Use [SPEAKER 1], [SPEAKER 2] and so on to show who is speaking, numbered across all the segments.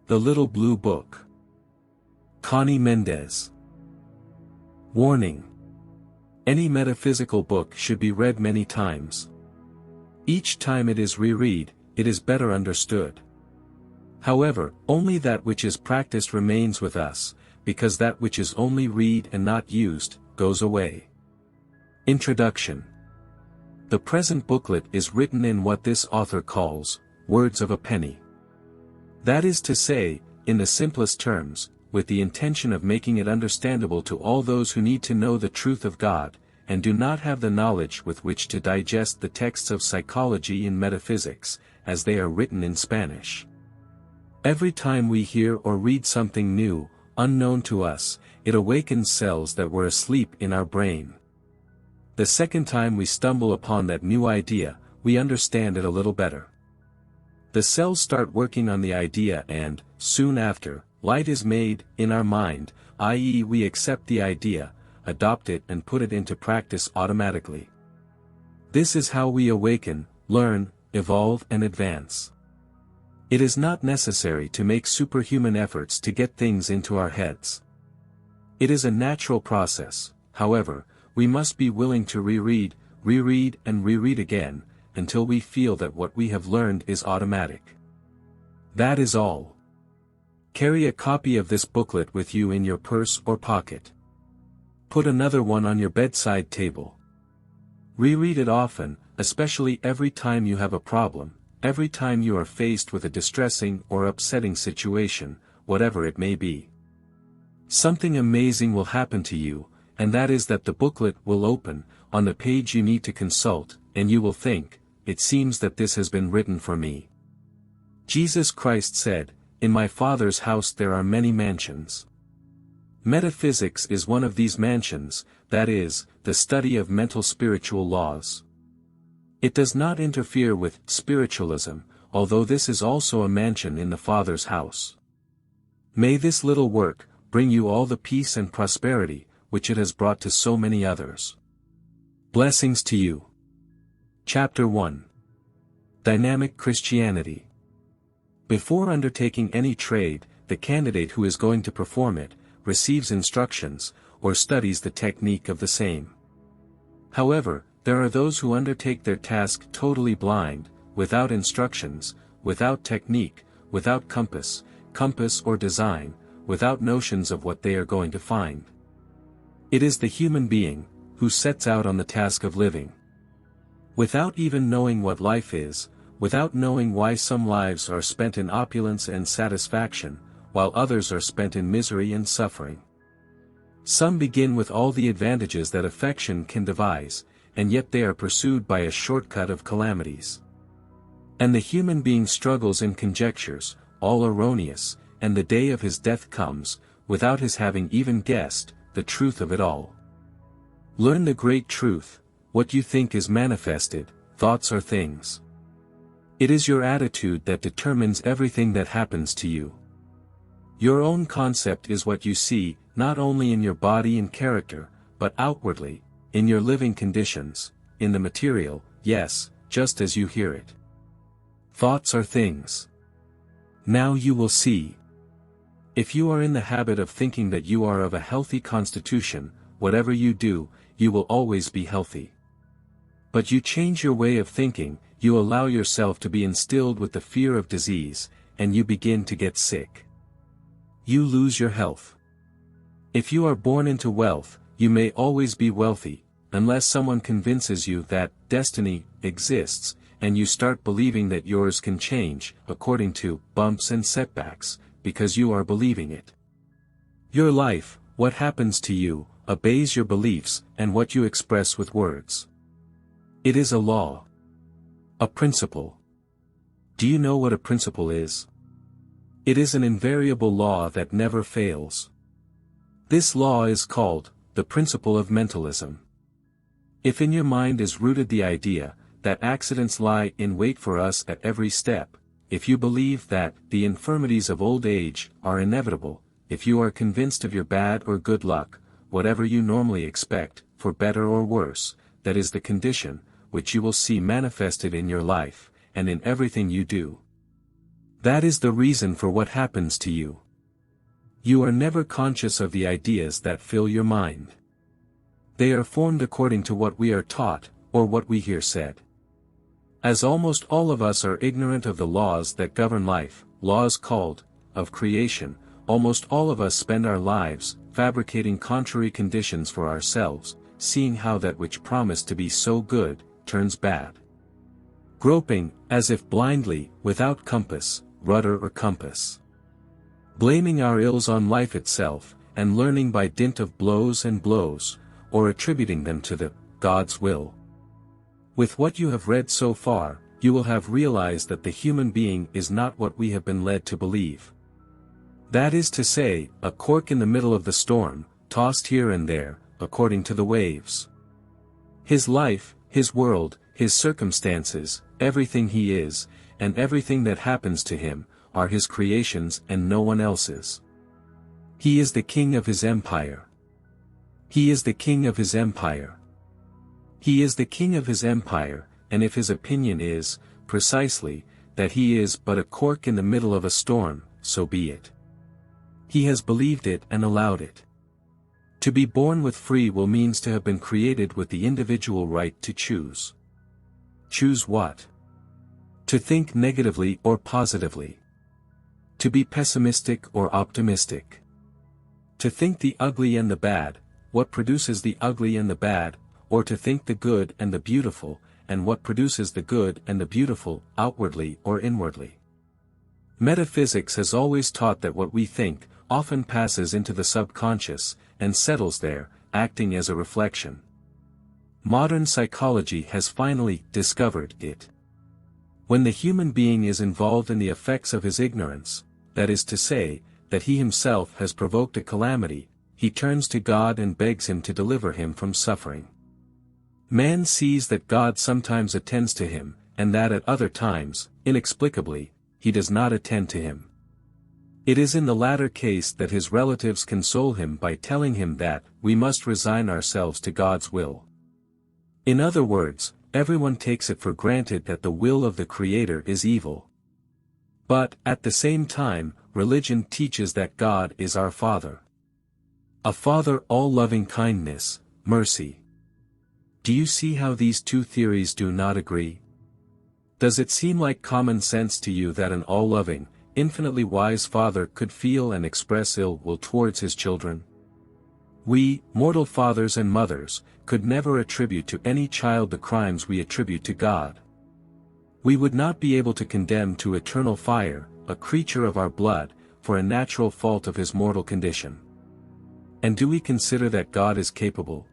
[SPEAKER 1] The Little Blue Book. Conny Mendez. Warning. Any metaphysical book should be read many times. Each time it is reread, it is better understood. However, only that which is practiced remains with us, because that which is only read and not used, goes away. Introduction. The present booklet is written in what this author calls, words of a penny. That is to say, in the simplest terms, with the intention of making it understandable to all those who need to know the truth of God, and do not have the knowledge with which to digest the texts of psychology and metaphysics, as they are written in Spanish. Every time we hear or read something new, unknown to us, it awakens cells that were asleep in our brain. The second time we stumble upon that new idea, we understand it a little better. The cells start working on the idea and, soon after, light is made, in our mind, i.e. we accept the idea, adopt it and put it into practice automatically. This is how we awaken, learn, evolve and advance. It is not necessary to make superhuman efforts to get things into our heads. It is a natural process, however, we must be willing to reread and reread again, until we feel that what we have learned is automatic. That is all. Carry a copy of this booklet with you in your purse or pocket. Put another one on your bedside table. Reread it often, especially every time you have a problem, every time you are faced with a distressing or upsetting situation, whatever it may be. Something amazing will happen to you, and that is that the booklet will open, on the page you need to consult, and you will think, it seems that this has been written for me. Jesus Christ said, "In my Father's house there are many mansions." Metaphysics is one of these mansions, that is, the study of mental spiritual laws. It does not interfere with spiritualism, although this is also a mansion in the Father's house. May this little work bring you all the peace and prosperity, which it has brought to so many others. Blessings to you. Chapter 1. Dynamic Christianity. Before undertaking any trade, the candidate who is going to perform it, receives instructions, or studies the technique of the same. However, there are those who undertake their task totally blind, without instructions, without technique, without compass or design, without notions of what they are going to find. It is the human being, who sets out on the task of living. Without even knowing what life is, without knowing why some lives are spent in opulence and satisfaction, while others are spent in misery and suffering. Some begin with all the advantages that affection can devise, and yet they are pursued by a shortcut of calamities. And the human being struggles in conjectures, all erroneous, and the day of his death comes, without his having even guessed the truth of it all. Learn the great truth: what you think is manifested, thoughts are things. It is your attitude that determines everything that happens to you. Your own concept is what you see, not only in your body and character, but outwardly, in your living conditions, in the material, yes, just as you hear it. Thoughts are things. Now you will see. If you are in the habit of thinking that you are of a healthy constitution, whatever you do, you will always be healthy. But you change your way of thinking, you allow yourself to be instilled with the fear of disease, and you begin to get sick. You lose your health. If you are born into wealth, you may always be wealthy, unless someone convinces you that destiny exists, and you start believing that yours can change, according to bumps and setbacks, because you are believing it. Your life, what happens to you, obeys your beliefs and what you express with words. It is a law. A principle. Do you know what a principle is? It is an invariable law that never fails. This law is called the principle of mentalism. If in your mind is rooted the idea that accidents lie in wait for us at every step, if you believe that the infirmities of old age are inevitable, if you are convinced of your bad or good luck, whatever you normally expect, for better or worse, that is the condition, which you will see manifested in your life, and in everything you do. That is the reason for what happens to you. You are never conscious of the ideas that fill your mind. They are formed according to what we are taught, or what we hear said. As almost all of us are ignorant of the laws that govern life, laws called, of creation, almost all of us spend our lives, fabricating contrary conditions for ourselves, seeing how that which promised to be so good, turns bad. Groping, as if blindly, without compass, rudder or compass. Blaming our ills on life itself, and learning by dint of blows and blows, or attributing them to the God's will. With what you have read so far, you will have realized that the human being is not what we have been led to believe. That is to say, a cork in the middle of the storm, tossed here and there, according to the waves. His life, his world, his circumstances, everything he is, and everything that happens to him, are his creations and no one else's. He is the king of his empire. He is the king of his empire. He is the king of his empire, and if his opinion is, precisely, that he is but a cork in the middle of a storm, so be it. He has believed it and allowed it. To be born with free will means to have been created with the individual right to choose. Choose what? To think negatively or positively. To be pessimistic or optimistic. To think the ugly and the bad, what produces the ugly and the bad, or to think the good and the beautiful, and what produces the good and the beautiful, outwardly or inwardly. Metaphysics has always taught that what we think, often passes into the subconscious, and settles there, acting as a reflection. Modern psychology has finally discovered it. When the human being is involved in the effects of his ignorance, that is to say, that he himself has provoked a calamity, he turns to God and begs him to deliver him from suffering. Man sees that God sometimes attends to him, and that at other times, inexplicably, he does not attend to him. It is in the latter case that his relatives console him by telling him that we must resign ourselves to God's will. In other words, everyone takes it for granted that the will of the Creator is evil. But, at the same time, religion teaches that God is our Father. A Father all loving kindness, mercy. Do you see how these two theories do not agree? Does it seem like common sense to you that an all-loving, infinitely wise Father could feel and express ill will towards his children? We, mortal fathers and mothers, could never attribute to any child the crimes we attribute to God. We would not be able to condemn to eternal fire, a creature of our blood, for a natural fault of his mortal condition. And do we consider that God is capable?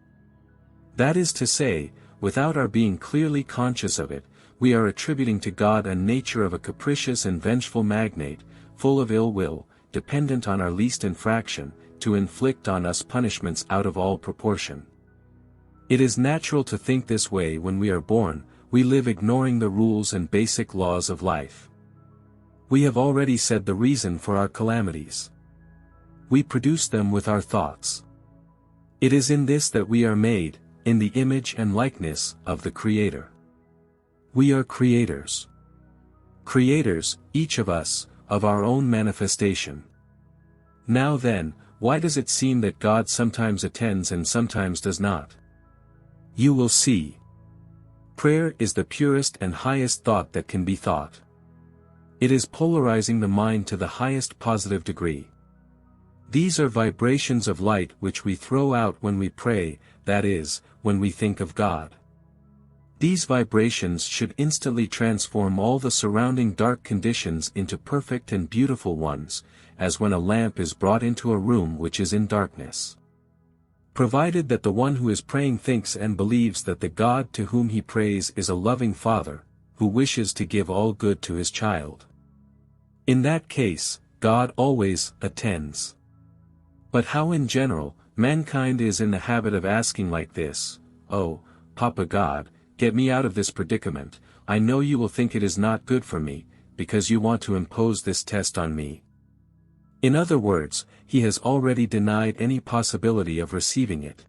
[SPEAKER 1] That is to say, without our being clearly conscious of it, we are attributing to God a nature of a capricious and vengeful magnate, full of ill will, dependent on our least infraction, to inflict on us punishments out of all proportion. It is natural to think this way when we are born. We live ignoring the rules and basic laws of life. We have already said the reason for our calamities. We produce them with our thoughts. It is in this that we are made, in the image and likeness of the Creator. We are creators. Creators, each of us, of our own manifestation. Now then, why does it seem that God sometimes attends and sometimes does not? You will see. Prayer is the purest and highest thought that can be thought. It is polarizing the mind to the highest positive degree. These are vibrations of light which we throw out when we pray, that is, when we think of God. These vibrations should instantly transform all the surrounding dark conditions into perfect and beautiful ones, as when a lamp is brought into a room which is in darkness. Provided that the one who is praying thinks and believes that the God to whom he prays is a loving Father, who wishes to give all good to his child. In that case, God always attends. But how in general, mankind is in the habit of asking like this: "Oh, Papa God, get me out of this predicament. I know you will think it is not good for me, because you want to impose this test on me." In other words, he has already denied any possibility of receiving it.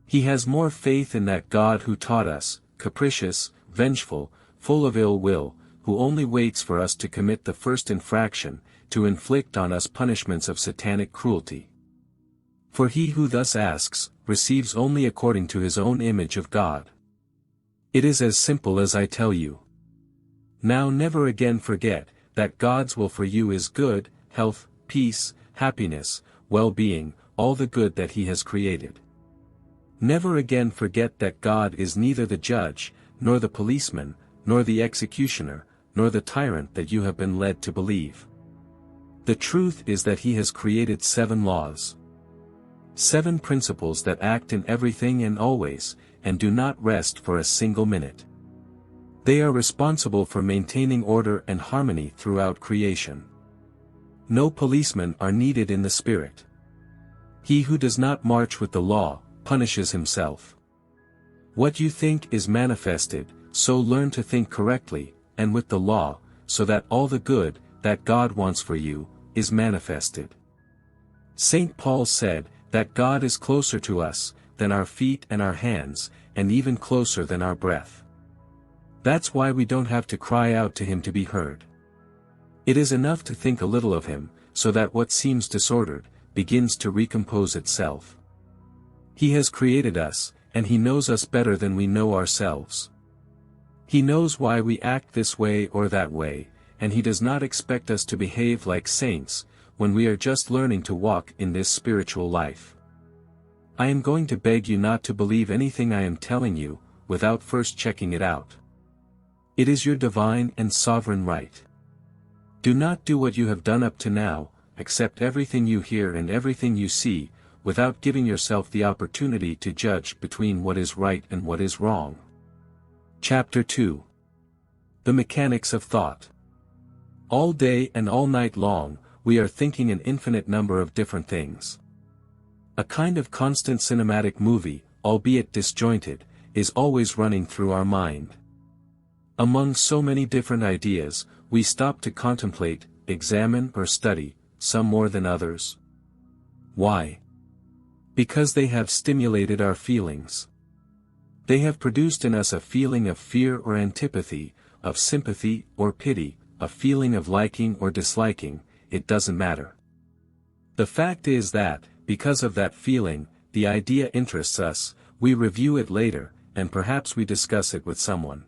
[SPEAKER 1] He has more faith in that God who taught us, capricious, vengeful, full of ill will, who only waits for us to commit the first infraction, to inflict on us punishments of satanic cruelty. For he who thus asks, receives only according to his own image of God. It is as simple as I tell you. Now never again forget, that God's will for you is good, health, peace, happiness, well-being, all the good that he has created. Never again forget that God is neither the judge, nor the policeman, nor the executioner, nor the tyrant that you have been led to believe. The truth is that he has created 7 laws. 7 principles that act in everything and always, and do not rest for a single minute. They are responsible for maintaining order and harmony throughout creation. No policemen are needed in the spirit. He who does not march with the law, punishes himself. What you think is manifested, so learn to think correctly, and with the law, so that all the good, that God wants for you, is manifested. St. Paul said, that God is closer to us, than our feet and our hands, and even closer than our breath. That's why we don't have to cry out to him to be heard. It is enough to think a little of him, so that what seems disordered, begins to recompose itself. He has created us, and he knows us better than we know ourselves. He knows why we act this way or that way, and he does not expect us to behave like saints, when we are just learning to walk in this spiritual life. I am going to beg you not to believe anything I am telling you, without first checking it out. It is your divine and sovereign right. Do not do what you have done up to now, accept everything you hear and everything you see, without giving yourself the opportunity to judge between what is right and what is wrong. Chapter 2. The Mechanics of Thought. All day and all night long, we are thinking an infinite number of different things. A kind of constant cinematic movie, albeit disjointed, is always running through our mind. Among so many different ideas, we stop to contemplate, examine or study, some more than others. Why? Because they have stimulated our feelings. They have produced in us a feeling of fear or antipathy, of sympathy or pity, a feeling of liking or disliking, it doesn't matter. The fact is that, because of that feeling, the idea interests us, we review it later, and perhaps we discuss it with someone.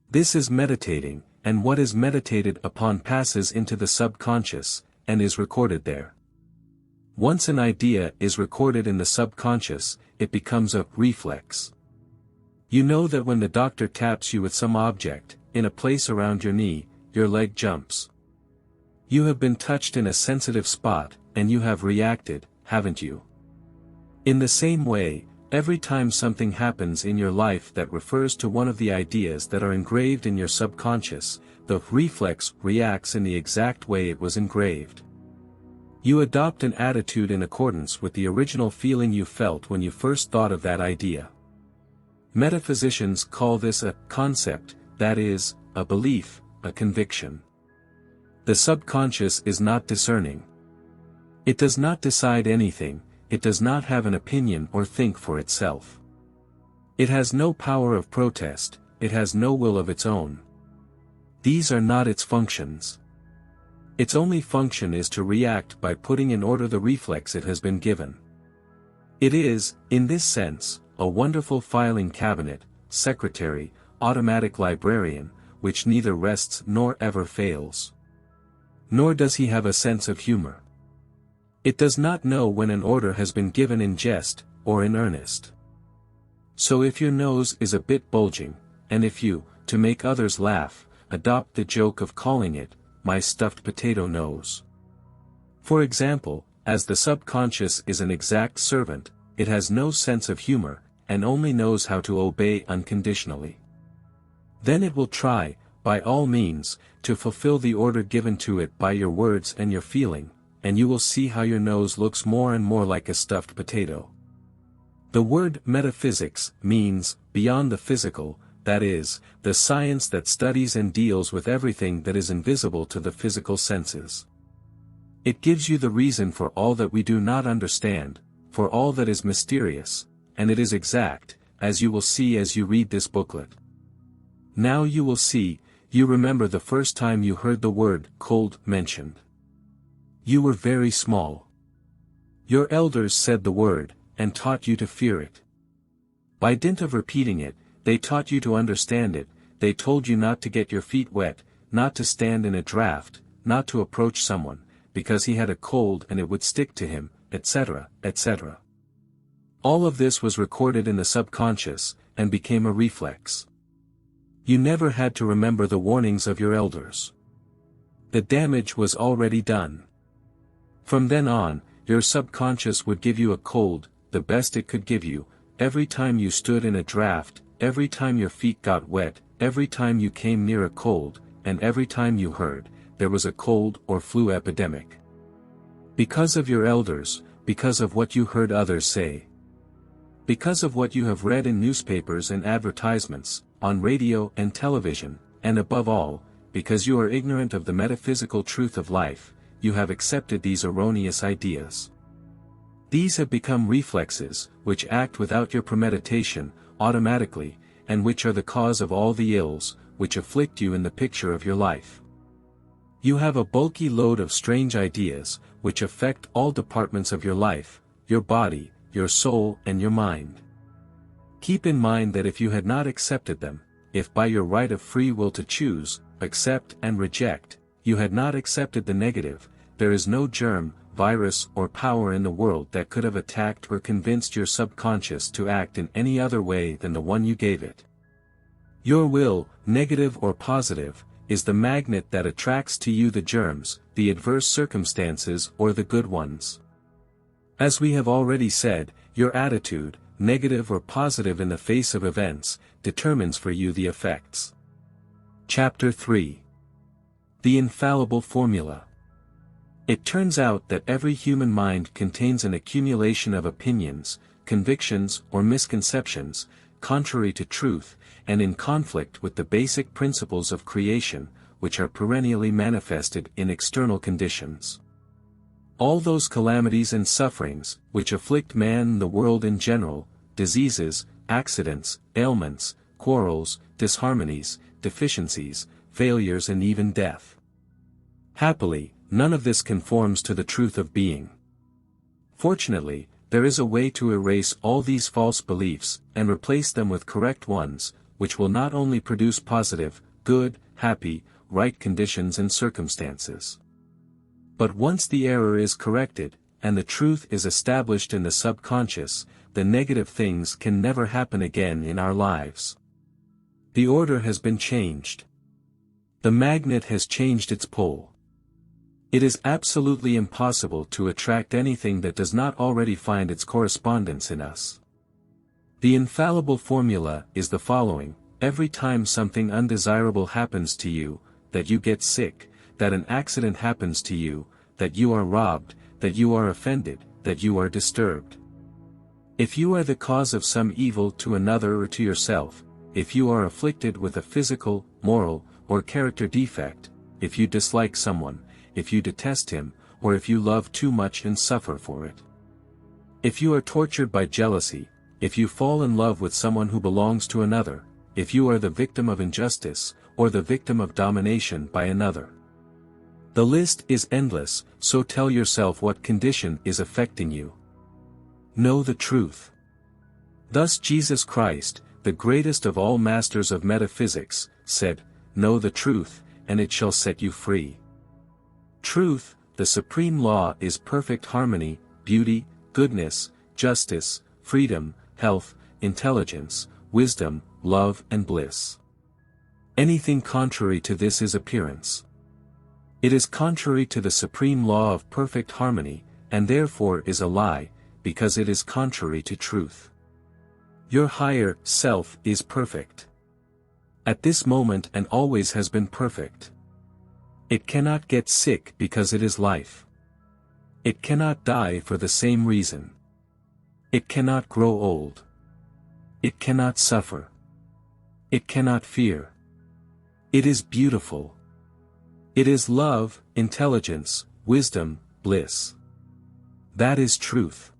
[SPEAKER 1] This is meditating, and what is meditated upon passes into the subconscious, and is recorded there. Once an idea is recorded in the subconscious, it becomes a reflex. You know that when the doctor taps you with some object, in a place around your knee, your leg jumps. You have been touched in a sensitive spot, and you have reacted, haven't you? In the same way, every time something happens in your life that refers to one of the ideas that are engraved in your subconscious, the reflex reacts in the exact way it was engraved. You adopt an attitude in accordance with the original feeling you felt when you first thought of that idea. Metaphysicians call this a concept, that is, a belief, a conviction. The subconscious is not discerning. It does not decide anything, it does not have an opinion or think for itself. It has no power of protest, it has no will of its own. These are not its functions. Its only function is to react by putting in order the reflex it has been given. It is, in this sense, a wonderful filing cabinet, secretary, automatic librarian, which neither rests nor ever fails. Nor does he have a sense of humor. It does not know when an order has been given in jest, or in earnest. So if your nose is a bit bulging, and if you, to make others laugh, adopt the joke of calling it, my stuffed potato nose. For example, as the subconscious is an exact servant, it has no sense of humor, and only knows how to obey unconditionally. Then it will try, by all means, to fulfill the order given to it by your words and your feeling, and you will see how your nose looks more and more like a stuffed potato. The word metaphysics means, beyond the physical, that is, the science that studies and deals with everything that is invisible to the physical senses. It gives you the reason for all that we do not understand, for all that is mysterious, and it is exact, as you will see as you read this booklet. Now you will see, You remember the first time you heard the word cold mentioned. You were very small. Your elders said the word, and taught you to fear it. By dint of repeating it, they taught you to understand it. They told you not to get your feet wet, not to stand in a draft, not to approach someone, because he had a cold and it would stick to him, etc., etc. All of this was recorded in the subconscious, and became a reflex. You never had to remember the warnings of your elders. The damage was already done. From then on, your subconscious would give you a cold, the best it could give you, every time you stood in a draft, every time your feet got wet, every time you came near a cold, and every time you heard there was a cold or flu epidemic. Because of your elders, because of what you heard others say. Because of what you have read in newspapers and advertisements, on radio and television, and above all, because you are ignorant of the metaphysical truth of life, you have accepted these erroneous ideas. These have become reflexes, which act without your premeditation, automatically, and which are the cause of all the ills, which afflict you in the picture of your life. You have a bulky load of strange ideas, which affect all departments of your life, your body, your soul and your mind. Keep in mind that if you had not accepted them, if by your right of free will to choose, accept and reject, you had not accepted the negative, there is no germ, virus or power in the world that could have attacked or convinced your subconscious to act in any other way than the one you gave it. Your will, negative or positive, is the magnet that attracts to you the germs, the adverse circumstances or the good ones. As we have already said, your attitude, negative or positive in the face of events, determines for you the effects. Chapter 3. The Infallible Formula. It turns out that every human mind contains an accumulation of opinions, convictions or misconceptions, contrary to truth, and in conflict with the basic principles of creation, which are perennially manifested in external conditions. All those calamities and sufferings, which afflict man and the world in general, diseases, accidents, ailments, quarrels, disharmonies, deficiencies, failures and even death. Happily, none of this conforms to the truth of being. Fortunately, there is a way to erase all these false beliefs, and replace them with correct ones, which will not only produce positive, good, happy, right conditions and circumstances. But once the error is corrected, and the truth is established in the subconscious, the negative things can never happen again in our lives. The order has been changed. The magnet has changed its pole. It is absolutely impossible to attract anything that does not already find its correspondence in us. The infallible formula is the following: every time something undesirable happens to you, that you get sick, that an accident happens to you, that you are robbed, that you are offended, that you are disturbed. If you are the cause of some evil to another or to yourself, if you are afflicted with a physical, moral, or character defect, if you dislike someone, if you detest him, or if you love too much and suffer for it. If you are tortured by jealousy, if you fall in love with someone who belongs to another, if you are the victim of injustice, or the victim of domination by another. The list is endless, so tell yourself what condition is affecting you. Know the truth. Thus Jesus Christ, the greatest of all masters of metaphysics, said, "Know the truth, and it shall set you free." Truth, the supreme law, is perfect harmony, beauty, goodness, justice, freedom, health, intelligence, wisdom, love and bliss. Anything contrary to this is appearance. It is contrary to the supreme law of perfect harmony, and therefore is a lie, because it is contrary to truth. Your higher self is perfect. At this moment and always has been perfect. It cannot get sick because it is life. It cannot die for the same reason. It cannot grow old. It cannot suffer. It cannot fear. It is beautiful. It is love, intelligence, wisdom, bliss. That is truth.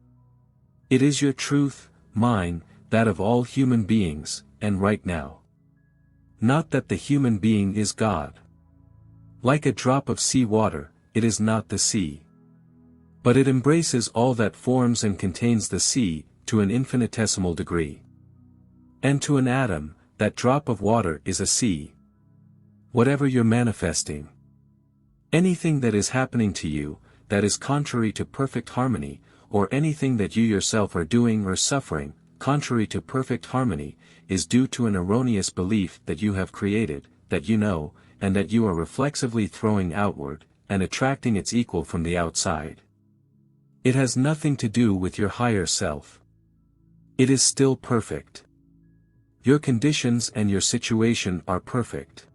[SPEAKER 1] It is your truth, mine, that of all human beings, and right now. Not that the human being is God. Like a drop of sea water, it is not the sea. But it embraces all that forms and contains the sea, to an infinitesimal degree. And to an atom, that drop of water is a sea. Whatever you're manifesting, anything that is happening to you, that is contrary to perfect harmony, or anything that you yourself are doing or suffering, contrary to perfect harmony, is due to an erroneous belief that you have created, that you know, and that you are reflexively throwing outward, and attracting its equal from the outside. It has nothing to do with your higher self. It is still perfect. Your conditions and your situation are perfect.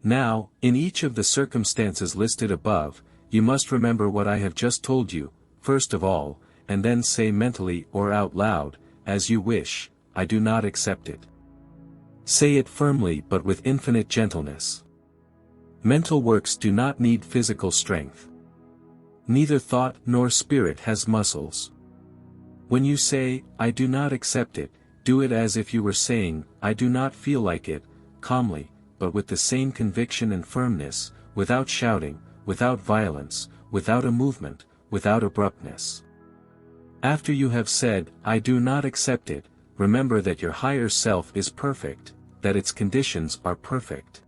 [SPEAKER 1] Now, in each of the circumstances listed above, you must remember what I have just told you, first of all, and then say mentally or out loud, as you wish, I do not accept it. Say it firmly but with infinite gentleness. Mental works do not need physical strength. Neither thought nor spirit has muscles. When you say, I do not accept it, do it as if you were saying, I do not feel like it, calmly, but with the same conviction and firmness, without shouting, without violence, without a movement, without abruptness. After you have said, I do not accept it, remember that your higher self is perfect, that its conditions are perfect.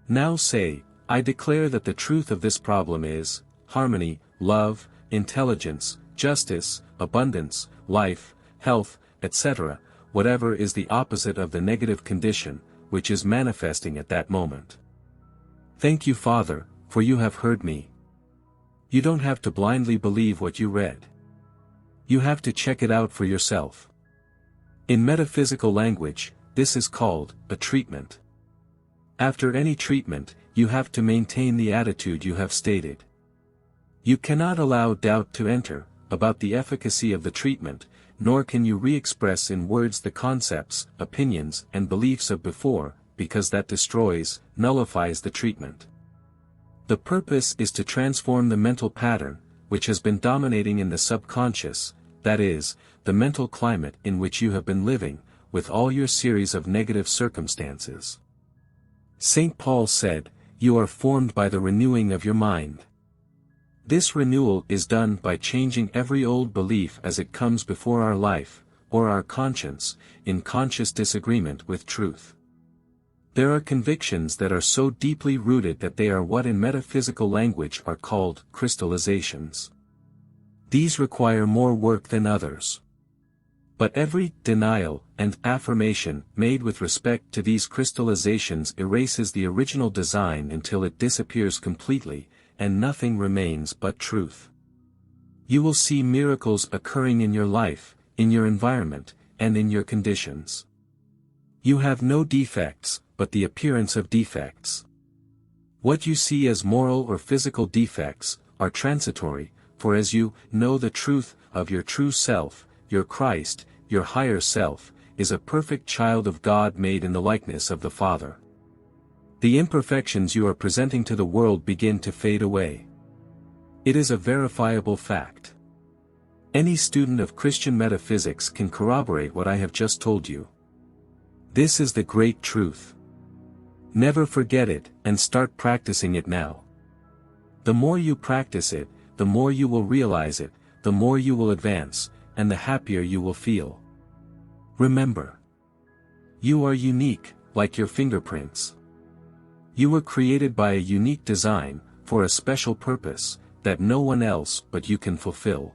[SPEAKER 1] Now say, I declare that the truth of this problem is, harmony, love, intelligence, justice, abundance, life, health, etc., whatever is the opposite of the negative condition, which is manifesting at that moment. Thank you, Father, for you have heard me. You don't have to blindly believe what you read. You have to check it out for yourself. In metaphysical language, this is called a treatment. After any treatment, you have to maintain the attitude you have stated. You cannot allow doubt to enter about the efficacy of the treatment, nor can you re-express in words the concepts, opinions, and beliefs of before, because that destroys, nullifies the treatment. The purpose is to transform the mental pattern, which has been dominating in the subconscious, that is, the mental climate in which you have been living, with all your series of negative circumstances. St. Paul said, you are formed by the renewing of your mind. This renewal is done by changing every old belief as it comes before our life, or our conscience, in conscious disagreement with truth. There are convictions that are so deeply rooted that they are what in metaphysical language are called crystallizations. These require more work than others. But every denial and affirmation made with respect to these crystallizations erases the original design until it disappears completely, and nothing remains but truth. You will see miracles occurring in your life, in your environment, and in your conditions. You have no defects, but the appearance of defects. What you see as moral or physical defects are transitory, for as you know the truth of your true self, your Christ, your higher self, is a perfect child of God made in the likeness of the Father. The imperfections you are presenting to the world begin to fade away. It is a verifiable fact. Any student of Christian metaphysics can corroborate what I have just told you. This is the great truth. Never forget it, and start practicing it now. The more you practice it, the more you will realize it, the more you will advance, and the happier you will feel. Remember, you are unique, like your fingerprints. You were created by a unique design, for a special purpose, that no one else but you can fulfill.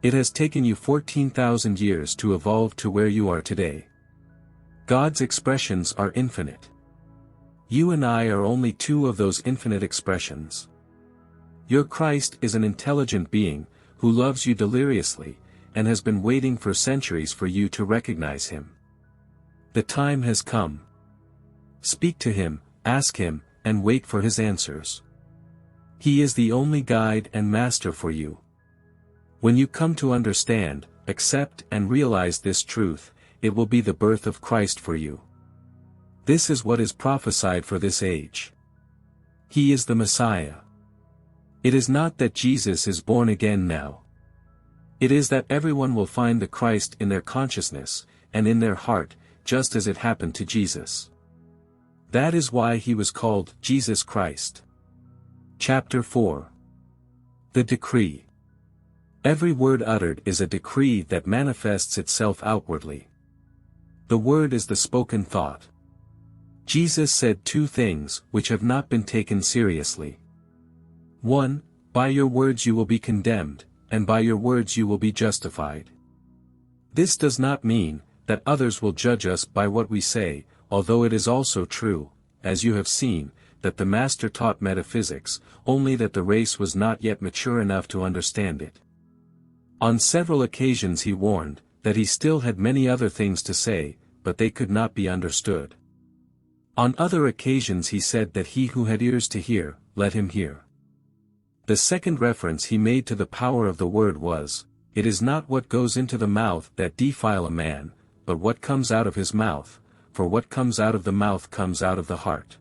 [SPEAKER 1] It has taken you 14,000 years to evolve to where you are today. God's expressions are infinite. You and I are only two of those infinite expressions. Your Christ is an intelligent being, who loves you deliriously, and has been waiting for centuries for you to recognize him. The time has come. Speak to him, ask him, and wait for his answers. He is the only guide and master for you. When you come to understand, accept and realize this truth, it will be the birth of Christ for you. This is what is prophesied for this age. He is the Messiah. It is not that Jesus is born again now. It is that everyone will find the Christ in their consciousness, and in their heart, just as it happened to Jesus. That is why he was called Jesus Christ. Chapter 4. The Decree. Every word uttered is a decree that manifests itself outwardly. The word is the spoken thought. Jesus said two things which have not been taken seriously. 1. By your words you will be condemned, and by your words you will be justified. This does not mean that others will judge us by what we say, although it is also true, as you have seen, that the Master taught metaphysics, only that the race was not yet mature enough to understand it. On several occasions he warned that he still had many other things to say, but they could not be understood. On other occasions he said that he who had ears to hear, let him hear. The second reference he made to the power of the word was, "It is not what goes into the mouth that defile a man, but what comes out of his mouth, for what comes out of the mouth comes out of the heart."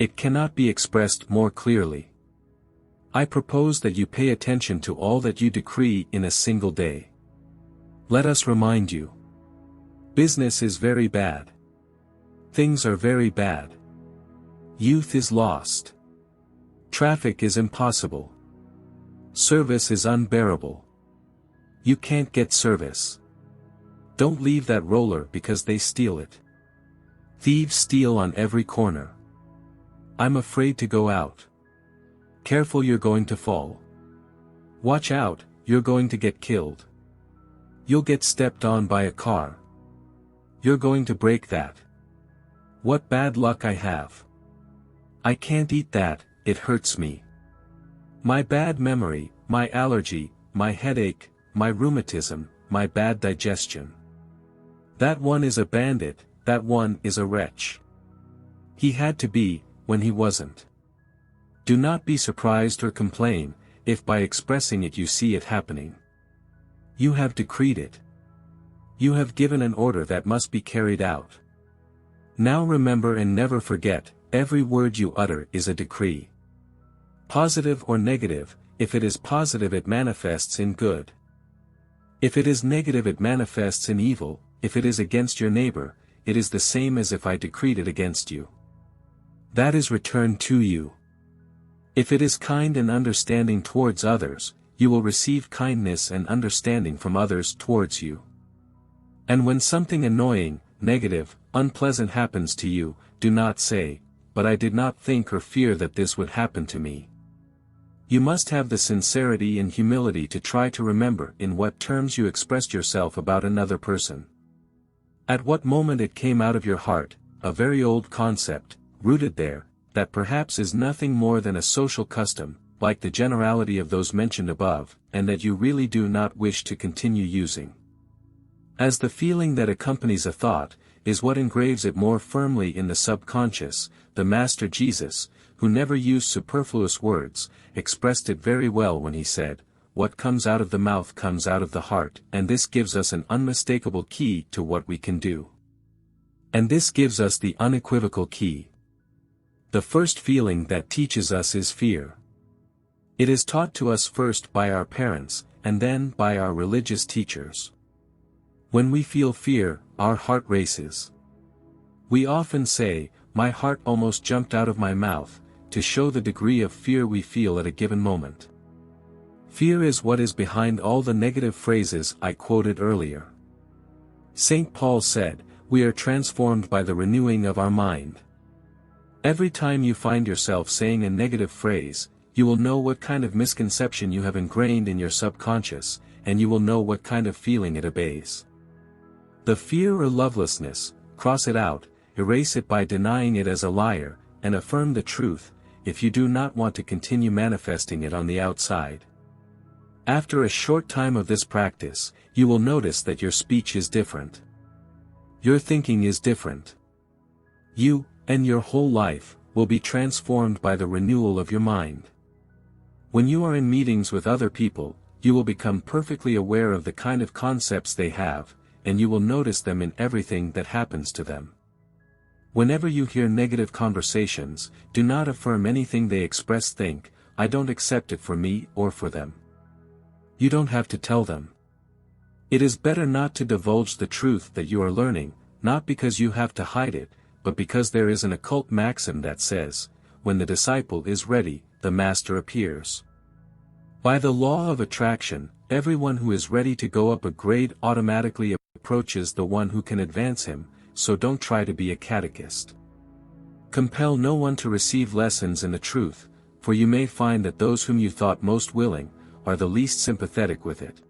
[SPEAKER 1] It cannot be expressed more clearly. I propose that you pay attention to all that you decree in a single day. Let us remind you. Business is very bad. Things are very bad. Youth is lost. Traffic is impossible. Service is unbearable. You can't get service. Don't leave that roller because they steal it. Thieves steal on every corner. I'm afraid to go out. Careful, you're going to fall. Watch out, you're going to get killed. You'll get stepped on by a car. You're going to break that. What bad luck I have. I can't eat that, it hurts me. My bad memory, my allergy, my headache, my rheumatism, my bad digestion. That one is a bandit, that one is a wretch. He had to be, when he wasn't. Do not be surprised or complain, if by expressing it you see it happening. You have decreed it. You have given an order that must be carried out. Now remember and never forget, every word you utter is a decree. Positive or negative, if it is positive it manifests in good. If it is negative it manifests in evil. If it is against your neighbor, it is the same as if I decreed it against you. That is returned to you. If it is kind and understanding towards others, you will receive kindness and understanding from others towards you. And when something annoying, negative, unpleasant happens to you, do not say, "But I did not think or fear that this would happen to me." You must have the sincerity and humility to try to remember in what terms you expressed yourself about another person. At what moment it came out of your heart, a very old concept, rooted there, that perhaps is nothing more than a social custom, like the generality of those mentioned above, and that you really do not wish to continue using. As the feeling that accompanies a thought, is what engraves it more firmly in the subconscious, the Master Jesus, who never used superfluous words, expressed it very well when he said, "What comes out of the mouth comes out of the heart," and this gives us an unmistakable key to what we can do. And this gives us the unequivocal key. The first feeling that teaches us is fear. It is taught to us first by our parents, and then by our religious teachers. When we feel fear, our heart races. We often say, "My heart almost jumped out of my mouth," to show the degree of fear we feel at a given moment. Fear is what is behind all the negative phrases I quoted earlier. St. Paul said, "We are transformed by the renewing of our mind." Every time you find yourself saying a negative phrase, you will know what kind of misconception you have ingrained in your subconscious, and you will know what kind of feeling it obeys. The fear or lovelessness, cross it out, erase it by denying it as a liar, and affirm the truth, if you do not want to continue manifesting it on the outside. After a short time of this practice, you will notice that your speech is different. Your thinking is different. You, and your whole life, will be transformed by the renewal of your mind. When you are in meetings with other people, you will become perfectly aware of the kind of concepts they have, and you will notice them in everything that happens to them. Whenever you hear negative conversations, do not affirm anything they express. Think, "I don't accept it for me or for them." You don't have to tell them. It is better not to divulge the truth that you are learning, not because you have to hide it, but because there is an occult maxim that says, when the disciple is ready, the master appears. By the law of attraction, everyone who is ready to go up a grade automatically approaches the one who can advance him, so don't try to be a catechist. Compel no one to receive lessons in the truth, for you may find that those whom you thought most willing, are the least sympathetic with it.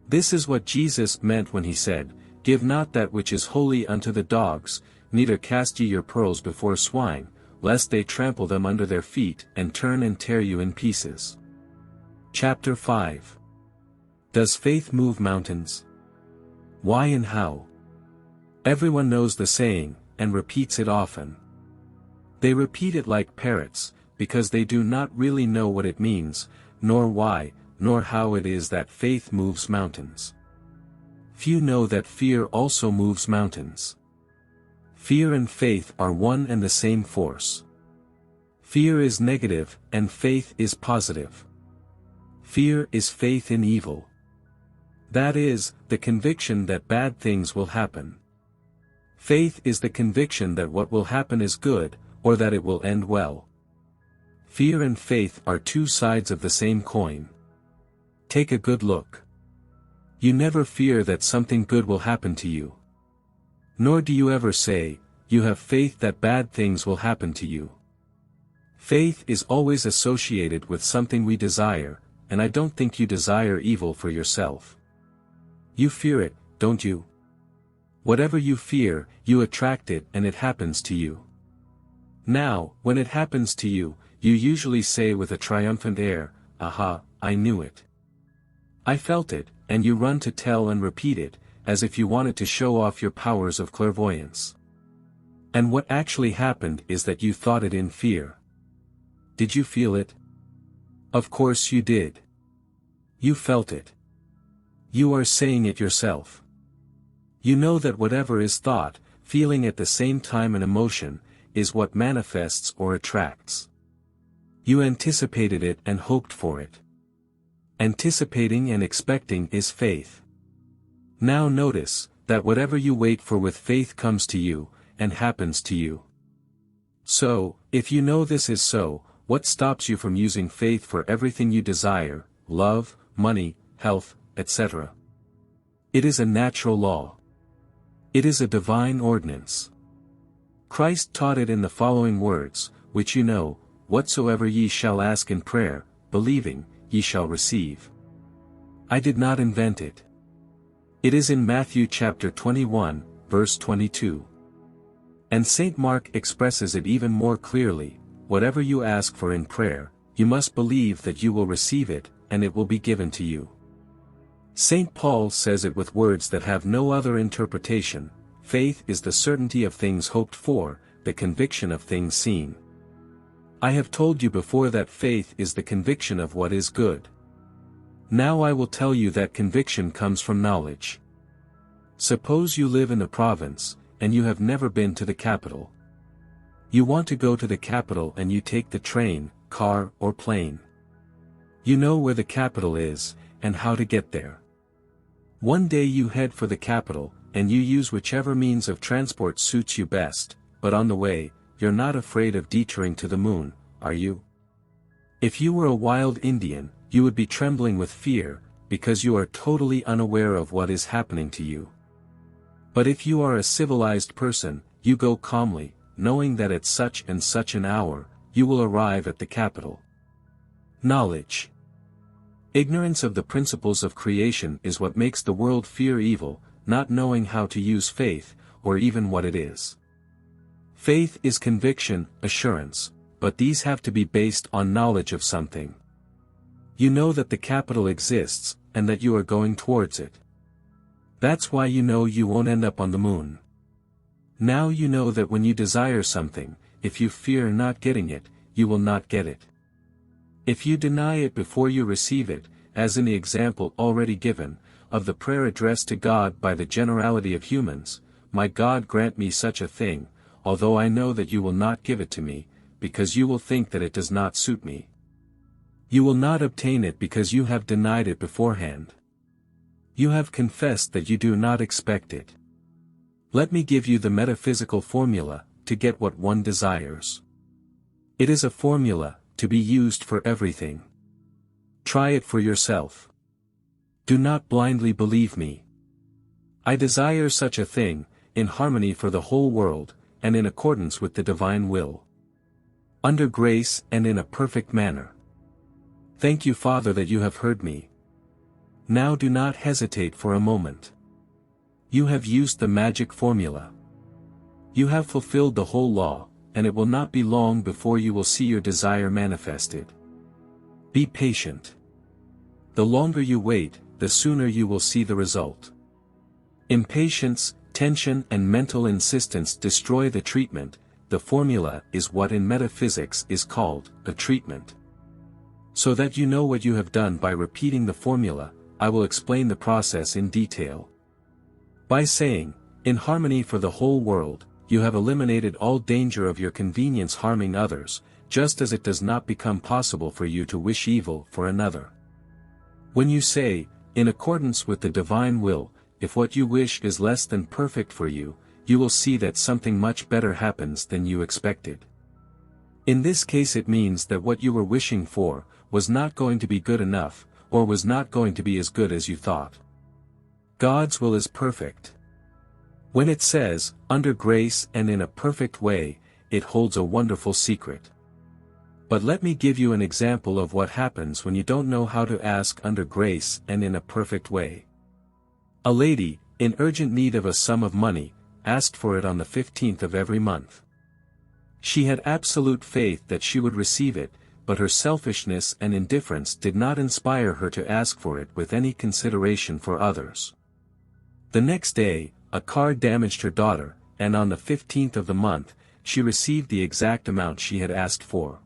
[SPEAKER 1] This is what Jesus meant when he said, "Give not that which is holy unto the dogs, neither cast ye your pearls before swine, lest they trample them under their feet and turn and tear you in pieces." Chapter 5. Does faith move mountains? Why and how? Everyone knows the saying, and repeats it often. They repeat it like parrots, because they do not really know what it means, nor why, nor how it is that faith moves mountains. Few know that fear also moves mountains. Fear and faith are one and the same force. Fear is negative, and faith is positive. Fear is faith in evil. That is, the conviction that bad things will happen. Faith is the conviction that what will happen is good, or that it will end well. Fear and faith are two sides of the same coin. Take a good look. You never fear that something good will happen to you. Nor do you ever say, you have faith that bad things will happen to you. Faith is always associated with something we desire, and I don't think you desire evil for yourself. You fear it, don't you? Whatever you fear, you attract it and it happens to you. Now, when it happens to you, you usually say with a triumphant air, "Aha, I knew it. I felt it," and you run to tell and repeat it, as if you wanted to show off your powers of clairvoyance. And what actually happened is that you thought it in fear. Did you feel it? Of course you did. You felt it. You are saying it yourself. You know that whatever is thought, feeling at the same time and emotion, is what manifests or attracts. You anticipated it and hoped for it. Anticipating and expecting is faith. Now notice, that whatever you wait for with faith comes to you, and happens to you. So, if you know this is so, what stops you from using faith for everything you desire, love, money, health, etc.? It is a natural law. It is a divine ordinance. Christ taught it in the following words, which you know, "Whatsoever ye shall ask in prayer, believing, ye shall receive." I did not invent it. It is in Matthew chapter 21, verse 22. And St. Mark expresses it even more clearly, "Whatever you ask for in prayer, you must believe that you will receive it, and it will be given to you." St. Paul says it with words that have no other interpretation, "Faith is the certainty of things hoped for, the conviction of things seen." I have told you before that faith is the conviction of what is good. Now I will tell you that conviction comes from knowledge. Suppose you live in a province, and you have never been to the capital. You want to go to the capital and you take the train, car, or plane. You know where the capital is, and how to get there. One day you head for the capital, and you use whichever means of transport suits you best, but on the way, you're not afraid of detouring to the moon, are you? If you were a wild Indian, you would be trembling with fear, because you are totally unaware of what is happening to you. But if you are a civilized person, you go calmly, knowing that at such and such an hour, you will arrive at the capital. Knowledge. Ignorance of the principles of creation is what makes the world fear evil, not knowing how to use faith, or even what it is. Faith is conviction, assurance, but these have to be based on knowledge of something. You know that the capital exists, and that you are going towards it. That's why you know you won't end up on the moon. Now you know that when you desire something, if you fear not getting it, you will not get it. If you deny it before you receive it, as in the example already given, of the prayer addressed to God by the generality of humans, "My God, grant me such a thing, although I know that you will not give it to me, because you will think that it does not suit me." You will not obtain it because you have denied it beforehand. You have confessed that you do not expect it. Let me give you the metaphysical formula, to get what one desires. It is a formula, to be used for everything. Try it for yourself. Do not blindly believe me. I desire such a thing, in harmony for the whole world, and in accordance with the divine will. Under grace and in a perfect manner. Thank you, Father, that you have heard me. Now do not hesitate for a moment. You have used the magic formula. You have fulfilled the whole law, and it will not be long before you will see your desire manifested. Be patient. The longer you wait, the sooner you will see the result. Impatience, tension and mental insistence destroy the treatment. The formula is what in metaphysics is called a treatment. So that you know what you have done by repeating the formula, I will explain the process in detail. By saying, in harmony for the whole world, you have eliminated all danger of your convenience harming others, just as it does not become possible for you to wish evil for another. When you say, in accordance with the divine will, if what you wish is less than perfect for you, you will see that something much better happens than you expected. In this case it means that what you were wishing for, was not going to be good enough, or was not going to be as good as you thought. God's will is perfect. When it says, under grace and in a perfect way, it holds a wonderful secret. But let me give you an example of what happens when you don't know how to ask under grace and in a perfect way. A lady, in urgent need of a sum of money, asked for it on the 15th of every month. She had absolute faith that she would receive it, but her selfishness and indifference did not inspire her to ask for it with any consideration for others. The next day, a car damaged her daughter, and on the 15th of the month, she received the exact amount she had asked for.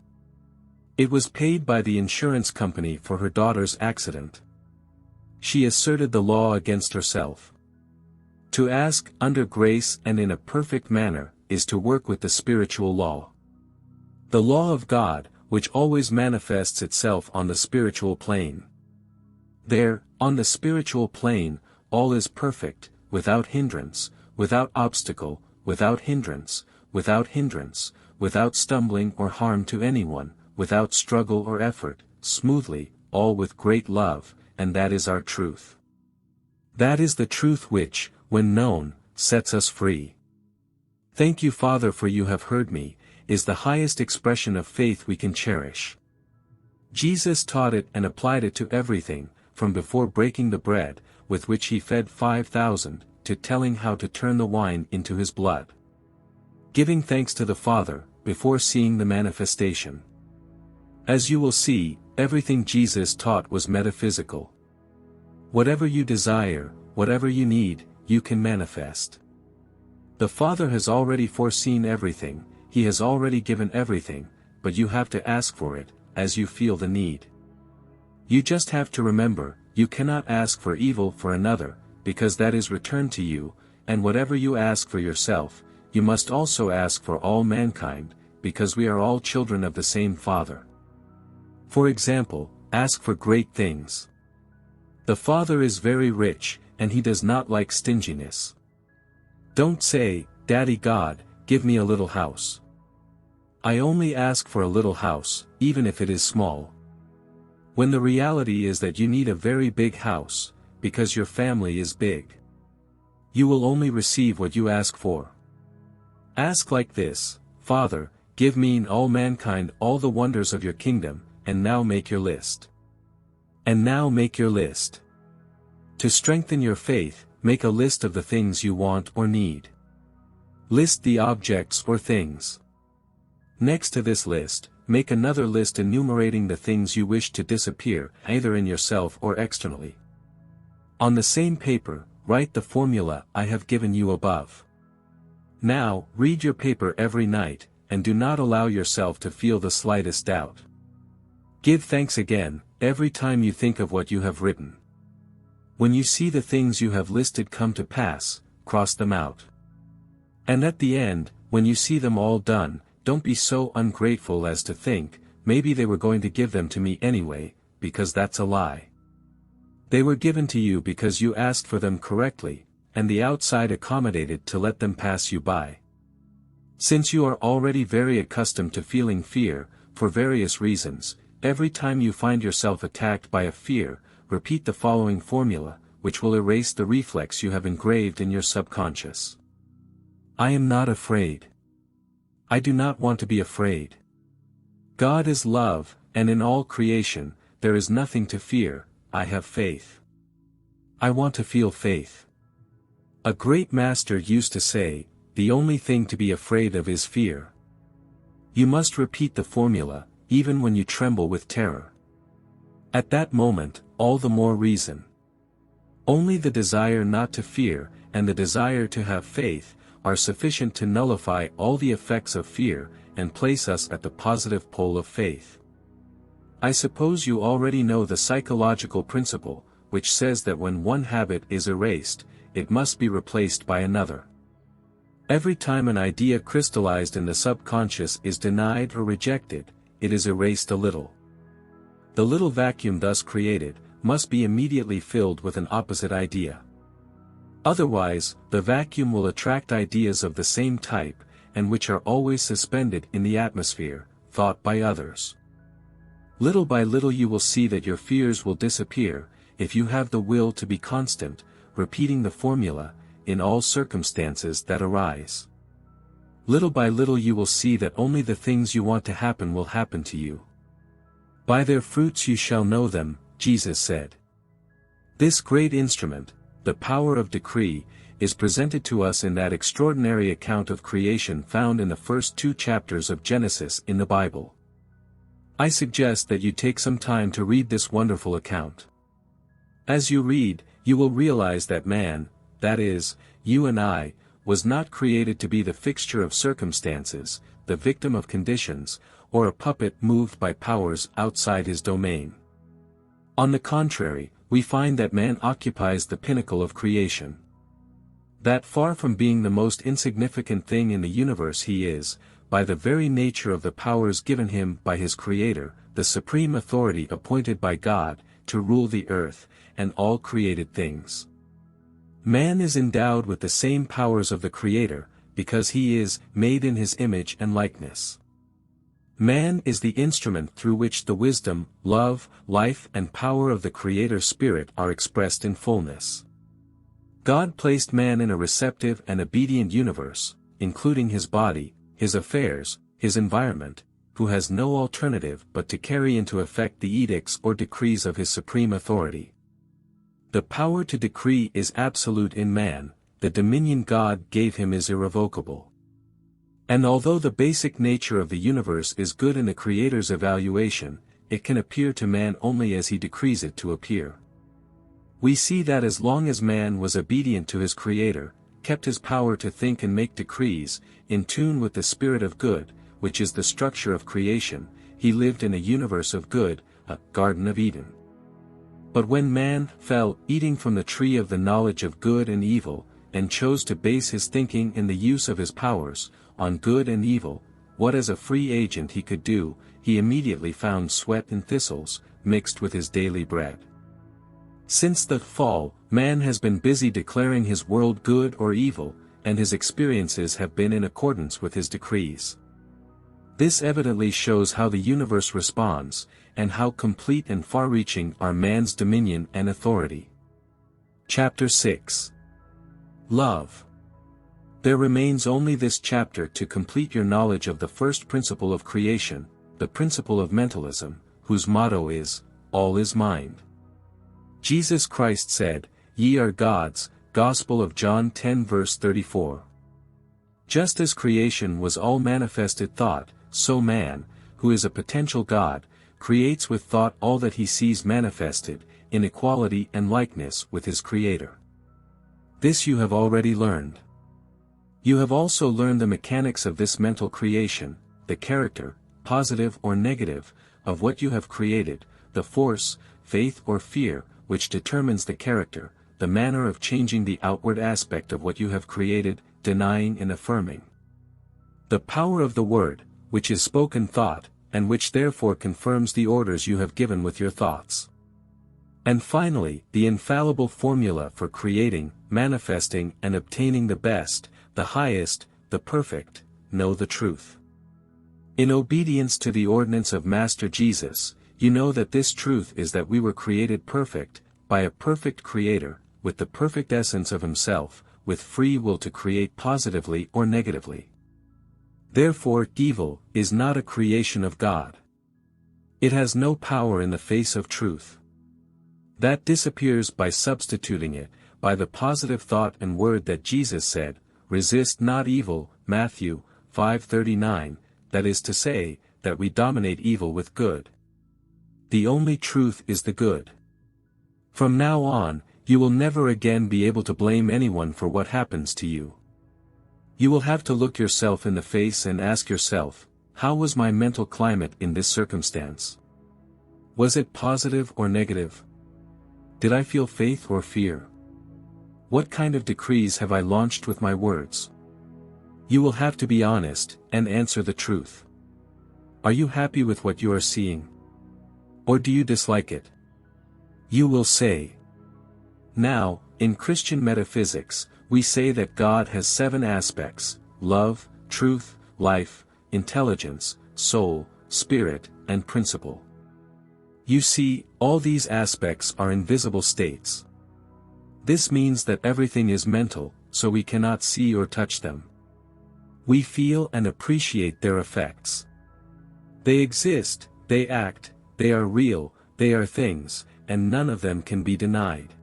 [SPEAKER 1] It was paid by the insurance company for her daughter's accident. She asserted the law against herself. To ask under grace and in a perfect manner, is to work with the spiritual law. The law of God, which always manifests itself on the spiritual plane. There, on the spiritual plane, all is perfect, without hindrance, without obstacle, without hindrance, without stumbling or harm to anyone, without struggle or effort, smoothly, all with great love, and that is our truth. That is the truth which, when known, sets us free. Thank you, Father, for you have heard me, is the highest expression of faith we can cherish. Jesus taught it and applied it to everything, from before breaking the bread, with which he fed 5,000, to telling how to turn the wine into his blood. Giving thanks to the Father, before seeing the manifestation. As you will see, everything Jesus taught was metaphysical. Whatever you desire, whatever you need, you can manifest. The Father has already foreseen everything, he has already given everything, but you have to ask for it, as you feel the need. You just have to remember, you cannot ask for evil for another, because that is returned to you, and whatever you ask for yourself, you must also ask for all mankind, because we are all children of the same Father. For example, ask for great things. The Father is very rich, and he does not like stinginess. Don't say, Daddy God, give me a little house. I only ask for a little house, even if it is small. When the reality is that you need a very big house, because your family is big. You will only receive what you ask for. Ask like this, Father, give me and all mankind all the wonders of your kingdom, and now make your list. And now make your list. To strengthen your faith, make a list of the things you want or need. List the objects or things. Next to this list, make another list enumerating the things you wish to disappear, either in yourself or externally. On the same paper, write the formula I have given you above. Now, read your paper every night, and do not allow yourself to feel the slightest doubt. Give thanks again, every time you think of what you have written. When you see the things you have listed come to pass, cross them out. And at the end, when you see them all done, don't be so ungrateful as to think, maybe they were going to give them to me anyway, because that's a lie. They were given to you because you asked for them correctly, and the outside accommodated to let them pass you by. Since you are already very accustomed to feeling fear, for various reasons, every time you find yourself attacked by a fear, repeat the following formula, which will erase the reflex you have engraved in your subconscious. I am not afraid. I do not want to be afraid. God is love, and in all creation, there is nothing to fear. I have faith. I want to feel faith. A great master used to say, the only thing to be afraid of is fear. You must repeat the formula, even when you tremble with terror. At that moment, all the more reason. Only the desire not to fear, and the desire to have faith, are sufficient to nullify all the effects of fear, and place us at the positive pole of faith. I suppose you already know the psychological principle, which says that when one habit is erased, it must be replaced by another. Every time an idea crystallized in the subconscious is denied or rejected, it is erased a little. The little vacuum thus created, must be immediately filled with an opposite idea. Otherwise, the vacuum will attract ideas of the same type, and which are always suspended in the atmosphere, thought by others. Little by little you will see that your fears will disappear, if you have the will to be constant, repeating the formula, in all circumstances that arise. Little by little you will see that only the things you want to happen will happen to you. By their fruits you shall know them, Jesus said. This great instrument, the power of decree, is presented to us in that extraordinary account of creation found in the first 2 chapters of Genesis in the Bible. I suggest that you take some time to read this wonderful account. As you read, you will realize that man, that is, you and I, was not created to be the fixture of circumstances, the victim of conditions, or a puppet moved by powers outside his domain. On the contrary, we find that man occupies the pinnacle of creation. That far from being the most insignificant thing in the universe he is, by the very nature of the powers given him by his Creator, the supreme authority appointed by God, to rule the earth, and all created things. Man is endowed with the same powers of the Creator, because he is made in his image and likeness. Man is the instrument through which the wisdom, love, life and power of the Creator Spirit are expressed in fullness. God placed man in a receptive and obedient universe, including his body, his affairs, his environment, who has no alternative but to carry into effect the edicts or decrees of his supreme authority. The power to decree is absolute in man, the dominion God gave him is irrevocable. And although the basic nature of the universe is good in the Creator's evaluation, it can appear to man only as he decrees it to appear. We see that as long as man was obedient to his Creator, kept his power to think and make decrees, in tune with the spirit of good, which is the structure of creation, he lived in a universe of good, a Garden of Eden. But when man fell, eating from the tree of the knowledge of good and evil, and chose to base his thinking in the use of his powers, on good and evil, what as a free agent he could do, he immediately found sweat and thistles, mixed with his daily bread. Since the fall, man has been busy declaring his world good or evil, and his experiences have been in accordance with his decrees. This evidently shows how the universe responds, and how complete and far-reaching are man's dominion and authority. Chapter 6. Love. There remains only this chapter to complete your knowledge of the first principle of creation, the principle of mentalism, whose motto is, all is mind. Jesus Christ said, "Ye are gods," Gospel of John 10 verse 34. Just as creation was all manifested thought, so man, who is a potential God, creates with thought all that he sees manifested, in equality and likeness with his Creator. This you have already learned. You have also learned the mechanics of this mental creation, the character, positive or negative, of what you have created, the force, faith or fear, which determines the character, the manner of changing the outward aspect of what you have created, denying and affirming. The power of the word, which is spoken thought, and which therefore confirms the orders you have given with your thoughts. And finally, the infallible formula for creating, manifesting and obtaining the best, the highest, the perfect, know the truth. In obedience to the ordinance of Master Jesus, you know that this truth is that we were created perfect, by a perfect Creator, with the perfect essence of Himself, with free will to create positively or negatively. Therefore, evil is not a creation of God. It has no power in the face of truth. That disappears by substituting it, by the positive thought and word that Jesus said, "Resist not evil," Matthew 5:39, that is to say, that we dominate evil with good. The only truth is the good. From now on, you will never again be able to blame anyone for what happens to you. You will have to look yourself in the face and ask yourself, how was my mental climate in this circumstance? Was it positive or negative? Did I feel faith or fear? What kind of decrees have I launched with my words? You will have to be honest, and answer the truth. Are you happy with what you are seeing? Or do you dislike it? You will say. Now, in Christian metaphysics, we say that God has 7 aspects: love, truth, life, intelligence, soul, spirit, and principle. You see, all these aspects are invisible states. This means that everything is mental, so we cannot see or touch them. We feel and appreciate their effects. They exist, they act, they are real, they are things, and none of them can be denied.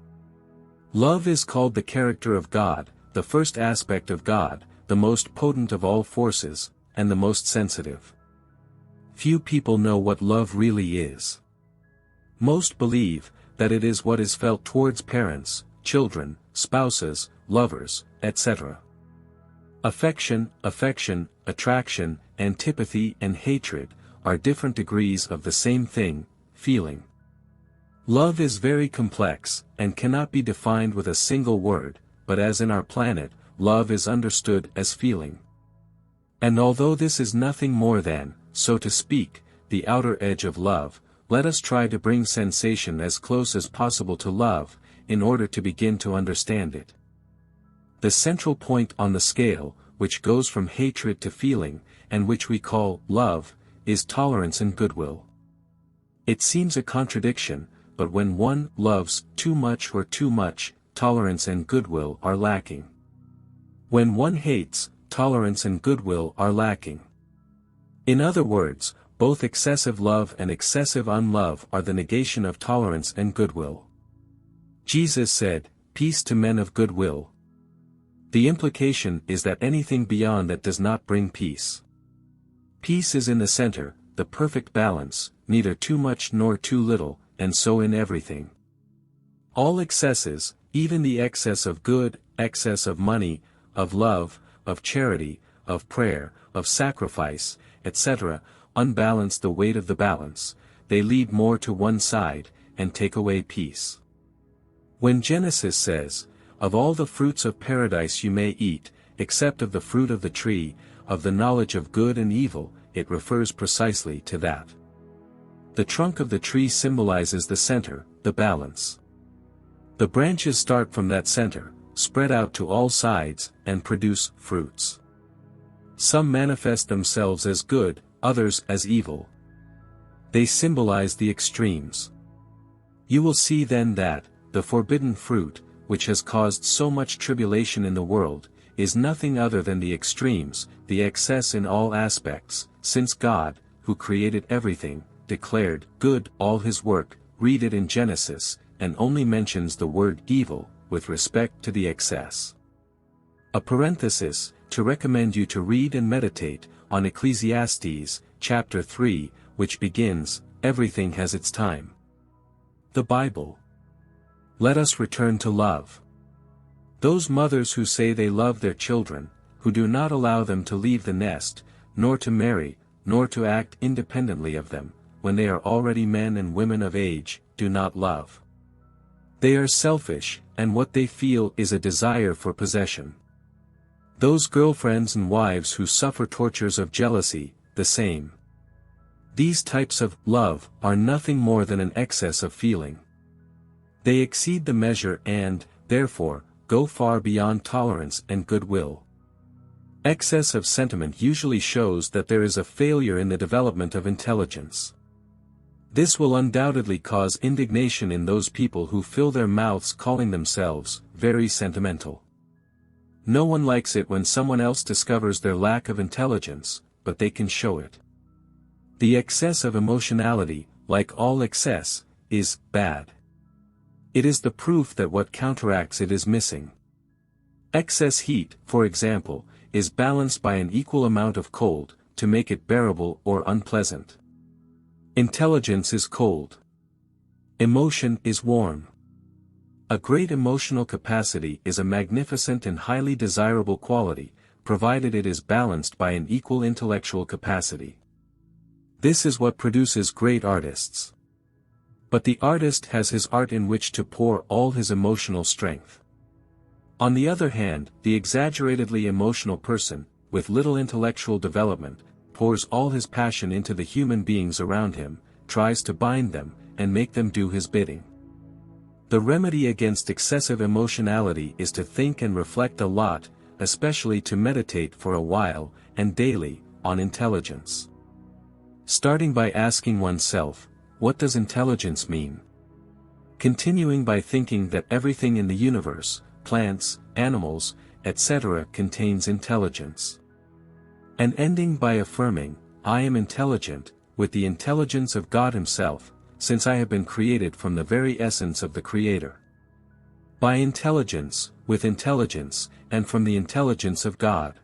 [SPEAKER 1] Love is called the character of God, the first aspect of God, the most potent of all forces, and the most sensitive. Few people know what love really is. Most believe that it is what is felt towards parents, children, spouses, lovers, etc. Affection, attraction, antipathy and hatred are different degrees of the same thing, feeling. Love is very complex, and cannot be defined with a single word, but as in our planet, love is understood as feeling. And although this is nothing more than, so to speak, the outer edge of love, let us try to bring sensation as close as possible to love, in order to begin to understand it. The central point on the scale, which goes from hatred to feeling, and which we call love, is tolerance and goodwill. It seems a contradiction, but when one loves too much or too much, tolerance and goodwill are lacking. When one hates, tolerance and goodwill are lacking. In other words, both excessive love and excessive unlove are the negation of tolerance and goodwill. Jesus said, "Peace to men of good will." The implication is that anything beyond that does not bring peace. Peace is in the center, the perfect balance, neither too much nor too little, and so in everything. All excesses, even the excess of good, excess of money, of love, of charity, of prayer, of sacrifice, etc., unbalance the weight of the balance, they lead more to one side, and take away peace. When Genesis says, "Of all the fruits of paradise you may eat, except of the fruit of the tree, of the knowledge of good and evil," it refers precisely to that. The trunk of the tree symbolizes the center, the balance. The branches start from that center, spread out to all sides, and produce fruits. Some manifest themselves as good, others as evil. They symbolize the extremes. You will see then that, the forbidden fruit, which has caused so much tribulation in the world, is nothing other than the extremes, the excess in all aspects, since God, who created everything, declared good all His work, read it in Genesis, and only mentions the word evil, with respect to the excess. A parenthesis, to recommend you to read and meditate, on Ecclesiastes, chapter 3, which begins, "Everything has its time." The Bible. Let us return to love. Those mothers who say they love their children, who do not allow them to leave the nest, nor to marry, nor to act independently of them, when they are already men and women of age, do not love. They are selfish, and what they feel is a desire for possession. Those girlfriends and wives who suffer tortures of jealousy, the same. These types of love are nothing more than an excess of feeling. They exceed the measure and, therefore, go far beyond tolerance and goodwill. Excess of sentiment usually shows that there is a failure in the development of intelligence. This will undoubtedly cause indignation in those people who fill their mouths calling themselves very sentimental. No one likes it when someone else discovers their lack of intelligence, but they can show it. The excess of emotionality, like all excess, is bad. It is the proof that what counteracts it is missing. Excess heat, for example, is balanced by an equal amount of cold, to make it bearable or unpleasant. Intelligence is cold. Emotion is warm. A great emotional capacity is a magnificent and highly desirable quality, provided it is balanced by an equal intellectual capacity. This is what produces great artists. But the artist has his art in which to pour all his emotional strength. On the other hand, the exaggeratedly emotional person, with little intellectual development, pours all his passion into the human beings around him, tries to bind them, and make them do his bidding. The remedy against excessive emotionality is to think and reflect a lot, especially to meditate for a while, and daily, on intelligence. Starting by asking oneself, what does intelligence mean? Continuing by thinking that everything in the universe, plants, animals, etc. contains intelligence. And ending by affirming, I am intelligent, with the intelligence of God Himself, since I have been created from the very essence of the Creator. By intelligence, with intelligence, and from the intelligence of God.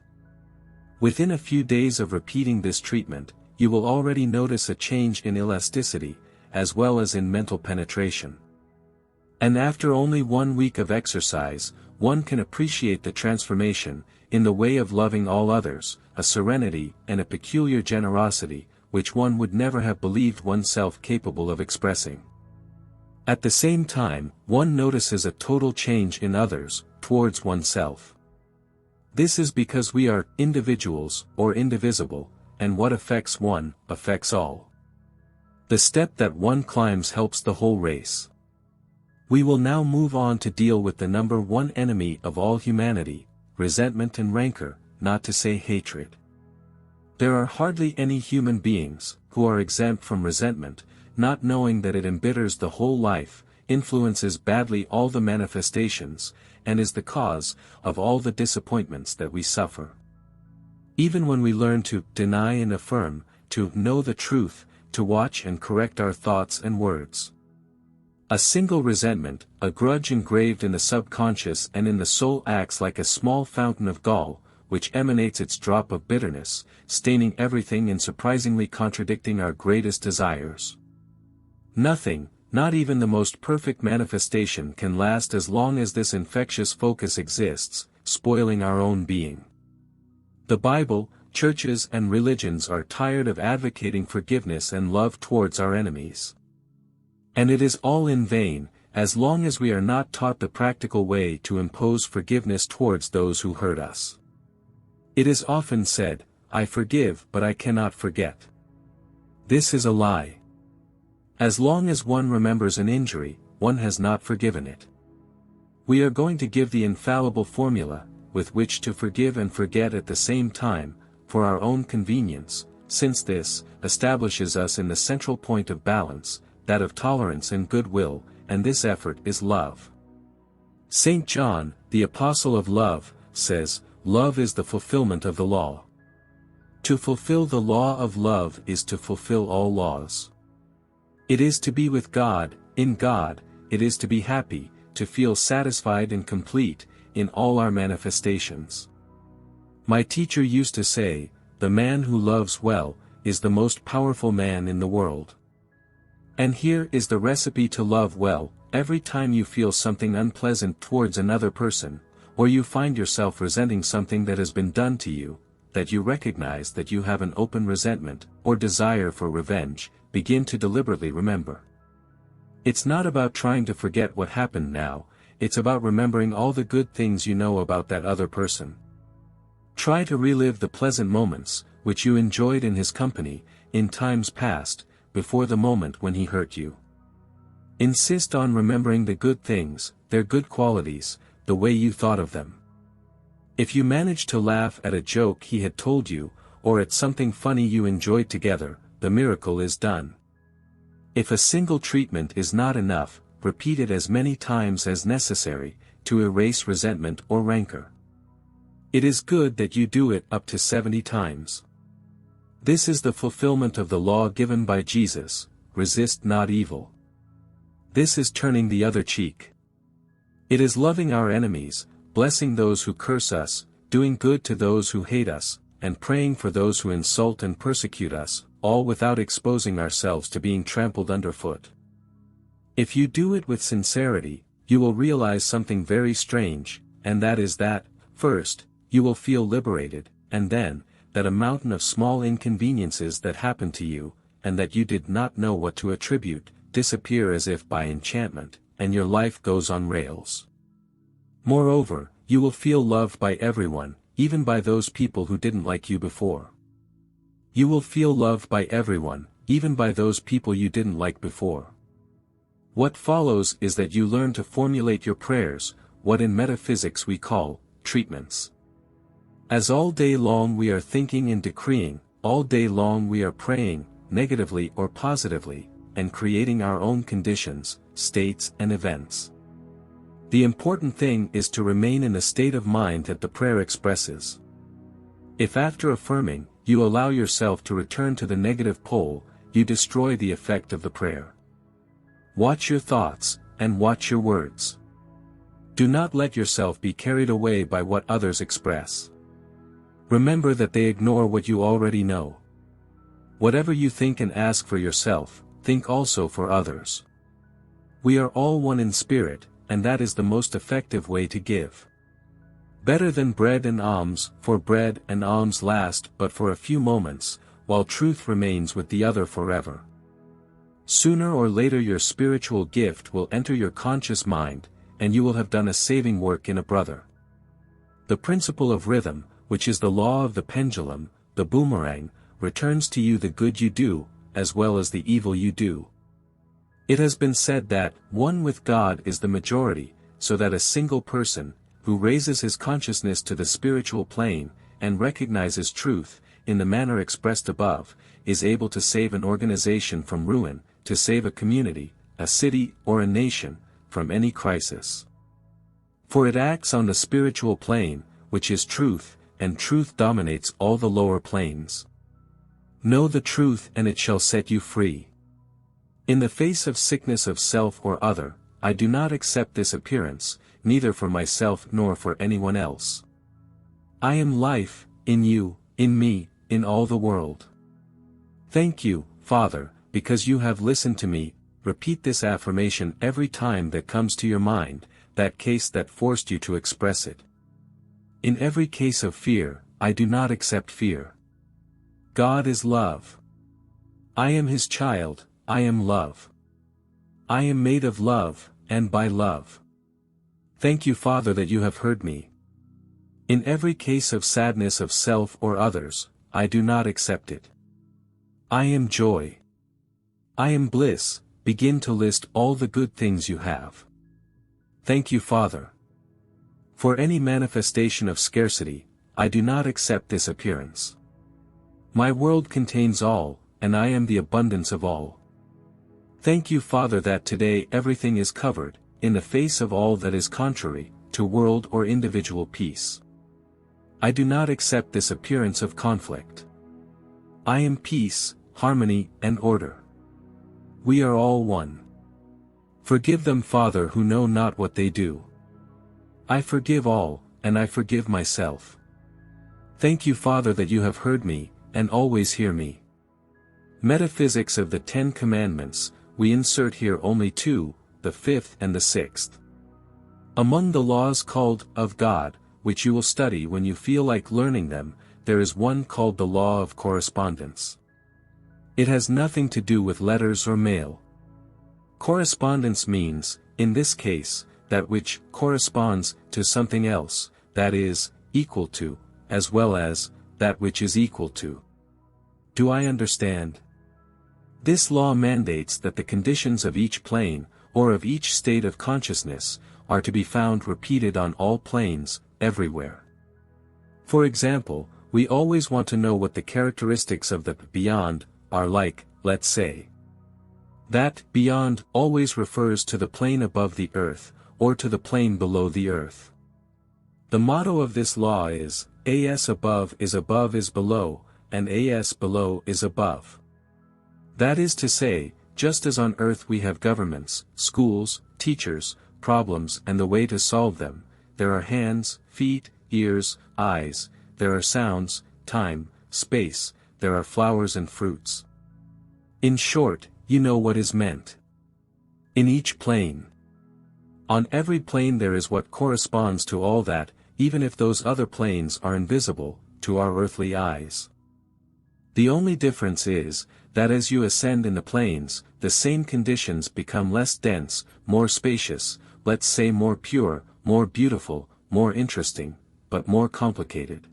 [SPEAKER 1] Within a few days of repeating this treatment, you will already notice a change in elasticity, as well as in mental penetration. And after only 1 week of exercise, one can appreciate the transformation, in the way of loving all others, a serenity and a peculiar generosity, which one would never have believed oneself capable of expressing. At the same time, one notices a total change in others, towards oneself. This is because we are individuals, or indivisible, and what affects one, affects all. The step that one climbs helps the whole race. We will now move on to deal with the number one enemy of all humanity, resentment and rancor, not to say hatred. There are hardly any human beings, who are exempt from resentment, not knowing that it embitters the whole life, influences badly all the manifestations, and is the cause of all the disappointments that we suffer. Even when we learn to deny and affirm, to know the truth, to watch and correct our thoughts and words. A single resentment, a grudge engraved in the subconscious and in the soul acts like a small fountain of gall, which emanates its drop of bitterness, staining everything and surprisingly contradicting our greatest desires. Nothing, not even the most perfect manifestation, can last as long as this infectious focus exists, spoiling our own being. The Bible, churches and religions are tired of advocating forgiveness and love towards our enemies. And it is all in vain, as long as we are not taught the practical way to impose forgiveness towards those who hurt us. It is often said, I forgive but I cannot forget. This is a lie. As long as one remembers an injury, one has not forgiven it. We are going to give the infallible formula, with which to forgive and forget at the same time, for our own convenience, since this establishes us in the central point of balance, that of tolerance and goodwill, and this effort is love. St. John, the apostle of love, says, love is the fulfillment of the law. To fulfill the law of love is to fulfill all laws. It is to be with God, in God, it is to be happy, to feel satisfied and complete, in all our manifestations. My teacher used to say, the man who loves well, is the most powerful man in the world. And here is the recipe to love well. Every time you feel something unpleasant towards another person, or you find yourself resenting something that has been done to you, that you recognize that you have an open resentment, or desire for revenge, begin to deliberately remember. It's not about trying to forget what happened now, it's about remembering all the good things you know about that other person. Try to relive the pleasant moments, which you enjoyed in his company, in times past, before the moment when he hurt you. Insist on remembering the good things, their good qualities, the way you thought of them. If you manage to laugh at a joke he had told you, or at something funny you enjoyed together, the miracle is done. If a single treatment is not enough, repeat it as many times as necessary, to erase resentment or rancor. It is good that you do it up to 70 times. This is the fulfillment of the law given by Jesus, resist not evil. This is turning the other cheek. It is loving our enemies, blessing those who curse us, doing good to those who hate us, and praying for those who insult and persecute us, all without exposing ourselves to being trampled underfoot. If you do it with sincerity, you will realize something very strange, and that is that, first, you will feel liberated, and then, that a mountain of small inconveniences that happened to you, and that you did not know what to attribute, disappear as if by enchantment, and your life goes on rails. Moreover, you will feel loved by everyone, even by those people who didn't like you before. You will feel loved by everyone, even by those people you didn't like before. What follows is that you learn to formulate your prayers, what in metaphysics we call treatments. As all day long we are thinking and decreeing, all day long we are praying, negatively or positively, and creating our own conditions, states and events. The important thing is to remain in the state of mind that the prayer expresses. If after affirming, you allow yourself to return to the negative pole, you destroy the effect of the prayer. Watch your thoughts, and watch your words. Do not let yourself be carried away by what others express. Remember that they ignore what you already know. Whatever you think and ask for yourself, think also for others. We are all one in spirit, and that is the most effective way to give. Better than bread and alms, for bread and alms last but for a few moments, while truth remains with the other forever. Sooner or later your spiritual gift will enter your conscious mind, and you will have done a saving work in a brother. The principle of rhythm, which is the law of the pendulum, the boomerang, returns to you the good you do, as well as the evil you do. It has been said that, one with God is the majority, so that a single person, who raises his consciousness to the spiritual plane, and recognizes truth, in the manner expressed above, is able to save an organization from ruin, to save a community, a city or a nation, from any crisis. For it acts on the spiritual plane, which is truth, and truth dominates all the lower planes. Know the truth and it shall set you free. In the face of sickness of self or other, I do not accept this appearance, neither for myself nor for anyone else. I am life, in you, in me, in all the world. Thank you, Father, because you have listened to me. Repeat this affirmation every time that comes to your mind, that case that forced you to express it. In every case of fear, I do not accept fear. God is love. I am his child, I am love. I am made of love, and by love. Thank you, Father, that you have heard me. In every case of sadness of self or others, I do not accept it. I am joy. I am bliss. Begin to list all the good things you have. Thank you, Father. For any manifestation of scarcity, I do not accept this appearance. My world contains all, and I am the abundance of all. Thank you, Father, that today everything is covered, in the face of all that is contrary, to world or individual peace. I do not accept this appearance of conflict. I am peace, harmony, and order. We are all one. Forgive them, Father, who know not what they do. I forgive all, and I forgive myself. Thank you, Father, that you have heard me, and always hear me. Metaphysics of the 10 Commandments, we insert here only 2, the 5th and the 6th. Among the laws called, of God, which you will study when you feel like learning them, there is one called the law of correspondence. It has nothing to do with letters or mail. Correspondence means, in this case, that which corresponds to something else, that is, equal to, as well as, that which is equal to. Do I understand? This law mandates that the conditions of each plane, or of each state of consciousness, are to be found repeated on all planes, everywhere. For example, we always want to know what the characteristics of the beyond are like, let's say. That beyond always refers to the plane above the earth, or to the plane below the earth. The motto of this law is, as above is below, and as below is above. That is to say, just as on earth we have governments, schools, teachers, problems and the way to solve them, there are hands, feet, ears, eyes, there are sounds, time, space, there are flowers and fruits. In short, you know what is meant. In each plane. On every plane there is what corresponds to all that, even if those other planes are invisible, to our earthly eyes. The only difference is, that as you ascend in the planes, the same conditions become less dense, more spacious, let's say more pure, more beautiful, more interesting, but more complicated.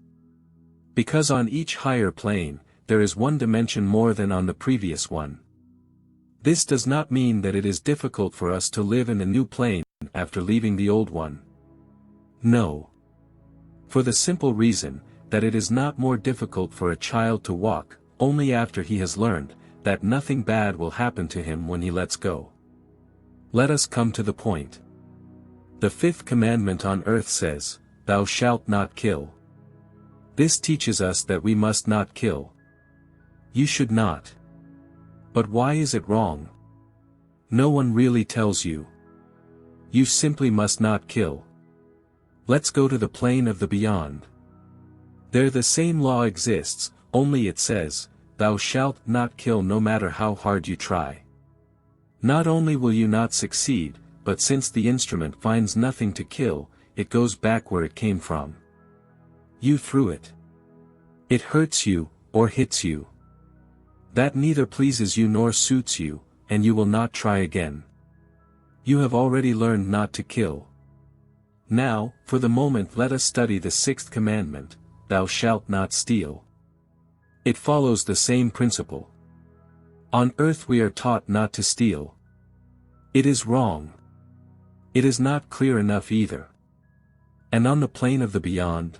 [SPEAKER 1] Because on each higher plane, there is one dimension more than on the previous one. This does not mean that it is difficult for us to live in a new plane after leaving the old one. No. For the simple reason, that it is not more difficult for a child to walk, only after he has learned, that nothing bad will happen to him when he lets go. Let us come to the point. The fifth commandment on earth says, "Thou shalt not kill." This teaches us that we must not kill. You should not. But why is it wrong? No one really tells you. You simply must not kill. Let's go to the plane of the beyond. There the same law exists, only it says, "Thou shalt not kill," no matter how hard you try. Not only will you not succeed, but since the instrument finds nothing to kill, it goes back where it came from. You threw it. It hurts you, or hits you. That neither pleases you nor suits you, and you will not try again. You have already learned not to kill. Now, for the moment let us study the sixth commandment, "Thou shalt not steal." It follows the same principle. On earth we are taught not to steal. It is wrong. It is not clear enough either. And on the plane of the beyond?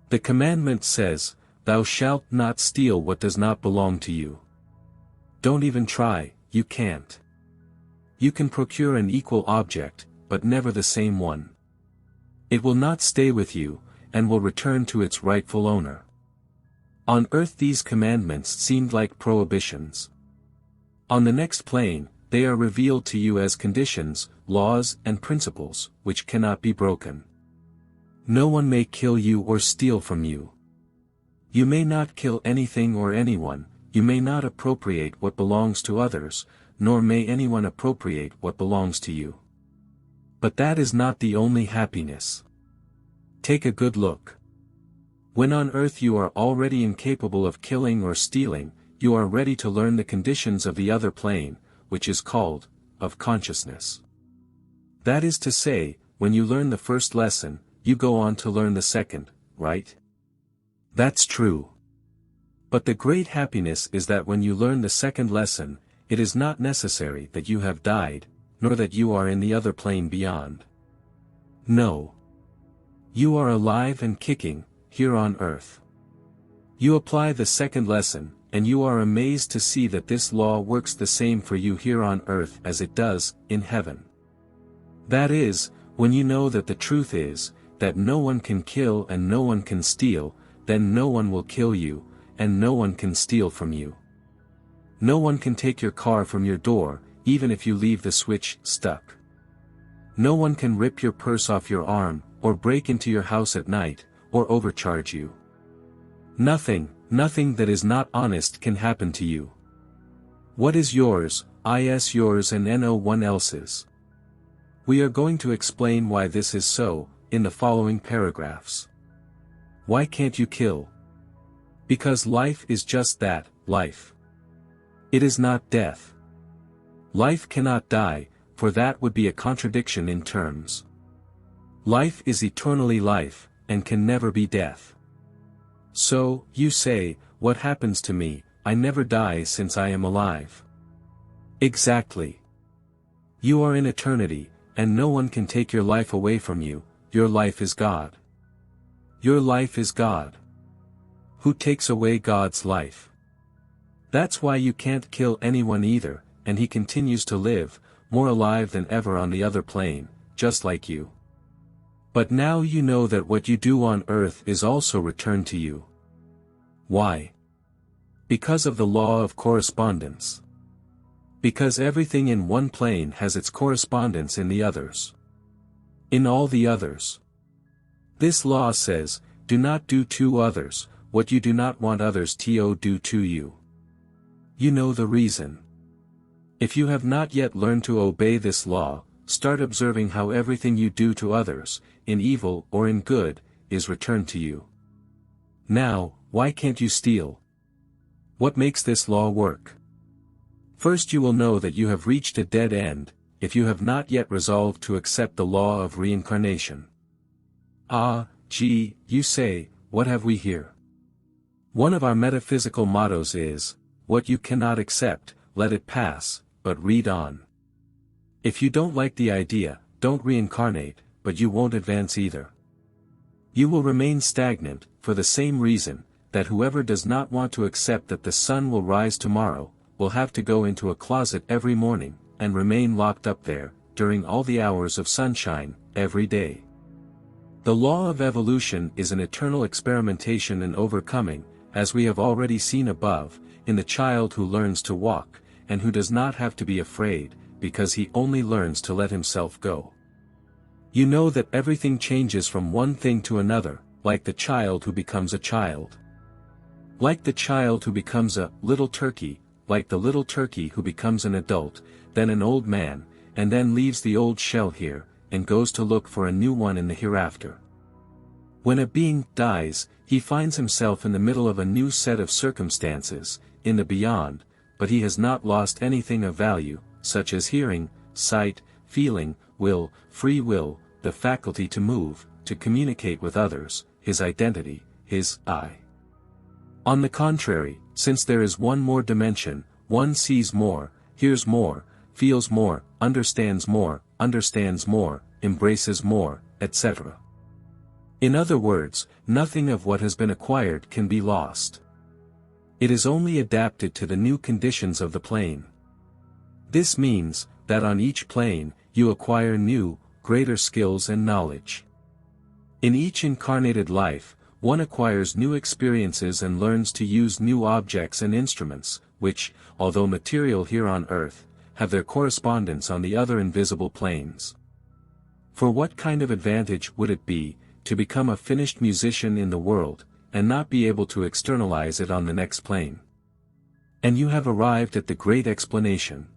[SPEAKER 1] The commandment says, "Thou shalt not steal what does not belong to you." Don't even try, you can't. You can procure an equal object, but never the same one. It will not stay with you, and will return to its rightful owner. On earth these commandments seemed like prohibitions. On the next plane, they are revealed to you as conditions, laws and principles, which cannot be broken. No one may kill you or steal from you. You may not kill anything or anyone, you may not appropriate what belongs to others, nor may anyone appropriate what belongs to you. But that is not the only happiness. Take a good look. When on earth you are already incapable of killing or stealing, you are ready to learn the conditions of the other plane, which is called, of consciousness. That is to say, when you learn the first lesson, you go on to learn the second, right? That's true. But the great happiness is that when you learn the second lesson, it is not necessary that you have died, nor that you are in the other plane beyond. No. You are alive and kicking, here on earth. You apply the second lesson, and you are amazed to see that this law works the same for you here on earth as it does, in heaven. That is, when you know that the truth is, that no one can kill and no one can steal, then no one will kill you, and no one can steal from you. No one can take your car from your door, even if you leave the switch stuck. No one can rip your purse off your arm, or break into your house at night, or overcharge you. Nothing that is not honest can happen to you. What is yours, is yours and no one else's. We are going to explain why this is so, in the following paragraphs. Why can't you kill? Because life is just that, life. It is not death. Life cannot die, for that would be a contradiction in terms. Life is eternally life, and can never be death. So, you say, what happens to me? I never die since I am alive. Exactly. You are in eternity, and no one can take your life away from you. Your life is God. Your life is God. Who takes away God's life? That's why you can't kill anyone either, and he continues to live, more alive than ever on the other plane, just like you. But now you know that what you do on earth is also returned to you. Why? Because of the law of correspondence. Because everything in one plane has its correspondence in the others. In all the others. This law says, do not do to others what you do not want others to do to you. You know the reason. If you have not yet learned to obey this law, start observing how everything you do to others, in evil or in good, is returned to you. Now, why can't you steal? What makes this law work? First, you will know that you have reached a dead end, if you have not yet resolved to accept the law of reincarnation. Ah, gee, you say, what have we here? One of our metaphysical mottos is, what you cannot accept, let it pass, but read on. If you don't like the idea, don't reincarnate, but you won't advance either. You will remain stagnant, for the same reason, that whoever does not want to accept that the sun will rise tomorrow, will have to go into a closet every morning, and remain locked up there, during all the hours of sunshine, every day. The law of evolution is an eternal experimentation and overcoming, as we have already seen above, in the child who learns to walk, and who does not have to be afraid, because he only learns to let himself go. You know that everything changes from one thing to another, like the child who becomes a child. Like the child who becomes a little turkey, like the little turkey who becomes an adult, then an old man, and then leaves the old shell here, and goes to look for a new one in the hereafter. When a being dies, he finds himself in the middle of a new set of circumstances, in the beyond, but he has not lost anything of value, such as hearing, sight, feeling, will, free will, the faculty to move, to communicate with others, his identity, his I. On the contrary, since there is one more dimension, one sees more, hears more, feels more, understands more, embraces more, etc. In other words, nothing of what has been acquired can be lost. It is only adapted to the new conditions of the plane. This means, that on each plane, you acquire new, greater skills and knowledge. In each incarnated life, one acquires new experiences and learns to use new objects and instruments, which, although material here on earth, have their correspondence on the other invisible planes. For what kind of advantage would it be, to become a finished musician in the world, and not be able to externalize it on the next plane? And you have arrived at the great explanation.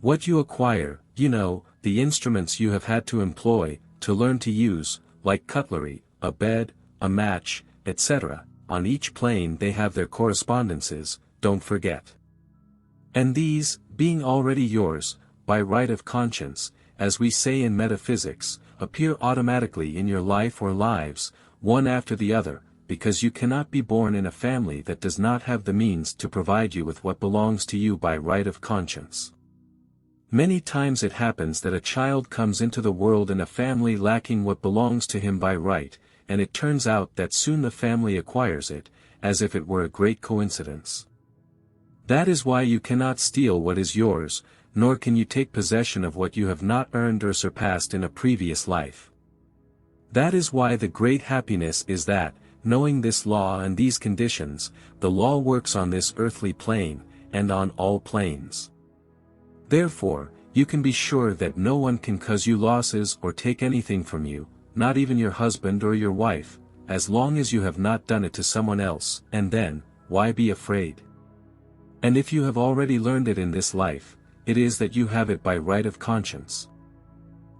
[SPEAKER 1] What you acquire, you know, the instruments you have had to employ, to learn to use, like cutlery, a bed, a match, etc., on each plane they have their correspondences, don't forget. And these, being already yours, by right of conscience, as we say in metaphysics, appear automatically in your life or lives, one after the other, because you cannot be born in a family that does not have the means to provide you with what belongs to you by right of conscience. Many times it happens that a child comes into the world in a family lacking what belongs to him by right, and it turns out that soon the family acquires it, as if it were a great coincidence. That is why you cannot steal what is yours, nor can you take possession of what you have not earned or surpassed in a previous life. That is why the great happiness is that, knowing this law and these conditions, the law works on this earthly plane, and on all planes. Therefore, you can be sure that no one can cause you losses or take anything from you, not even your husband or your wife, as long as you have not done it to someone else, and then, why be afraid? And if you have already learned it in this life, it is that you have it by right of conscience.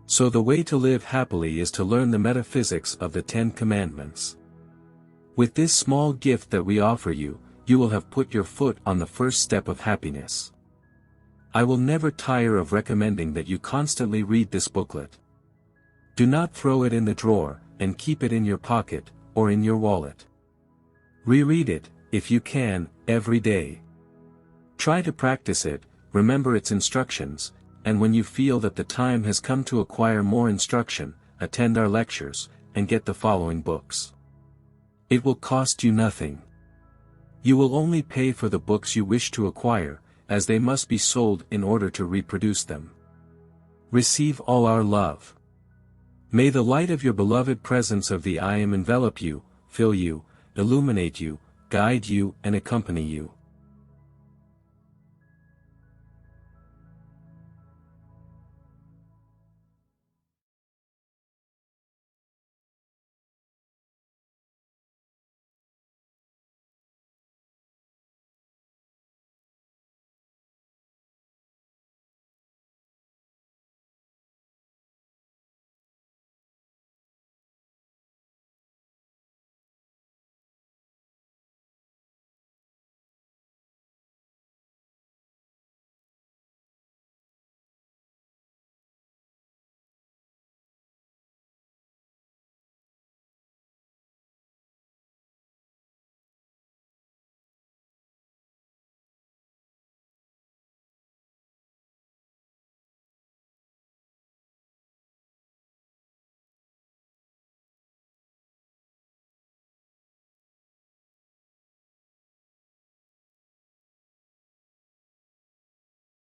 [SPEAKER 1] So the way to live happily is to learn the metaphysics of the 10 Commandments. With this small gift that we offer you, you will have put your foot on the first step of happiness. I will never tire of recommending that you constantly read this booklet. Do not throw it in the drawer, and keep it in your pocket, or in your wallet. Reread it, if you can, every day. Try to practice it, remember its instructions, and when you feel that the time has come to acquire more instruction, attend our lectures, and get the following books. It will cost you nothing. You will only pay for the books you wish to acquire, as they must be sold in order to reproduce them. Receive all our love. May the light of your beloved presence of the I Am envelop you, fill you, illuminate you, guide you and accompany you.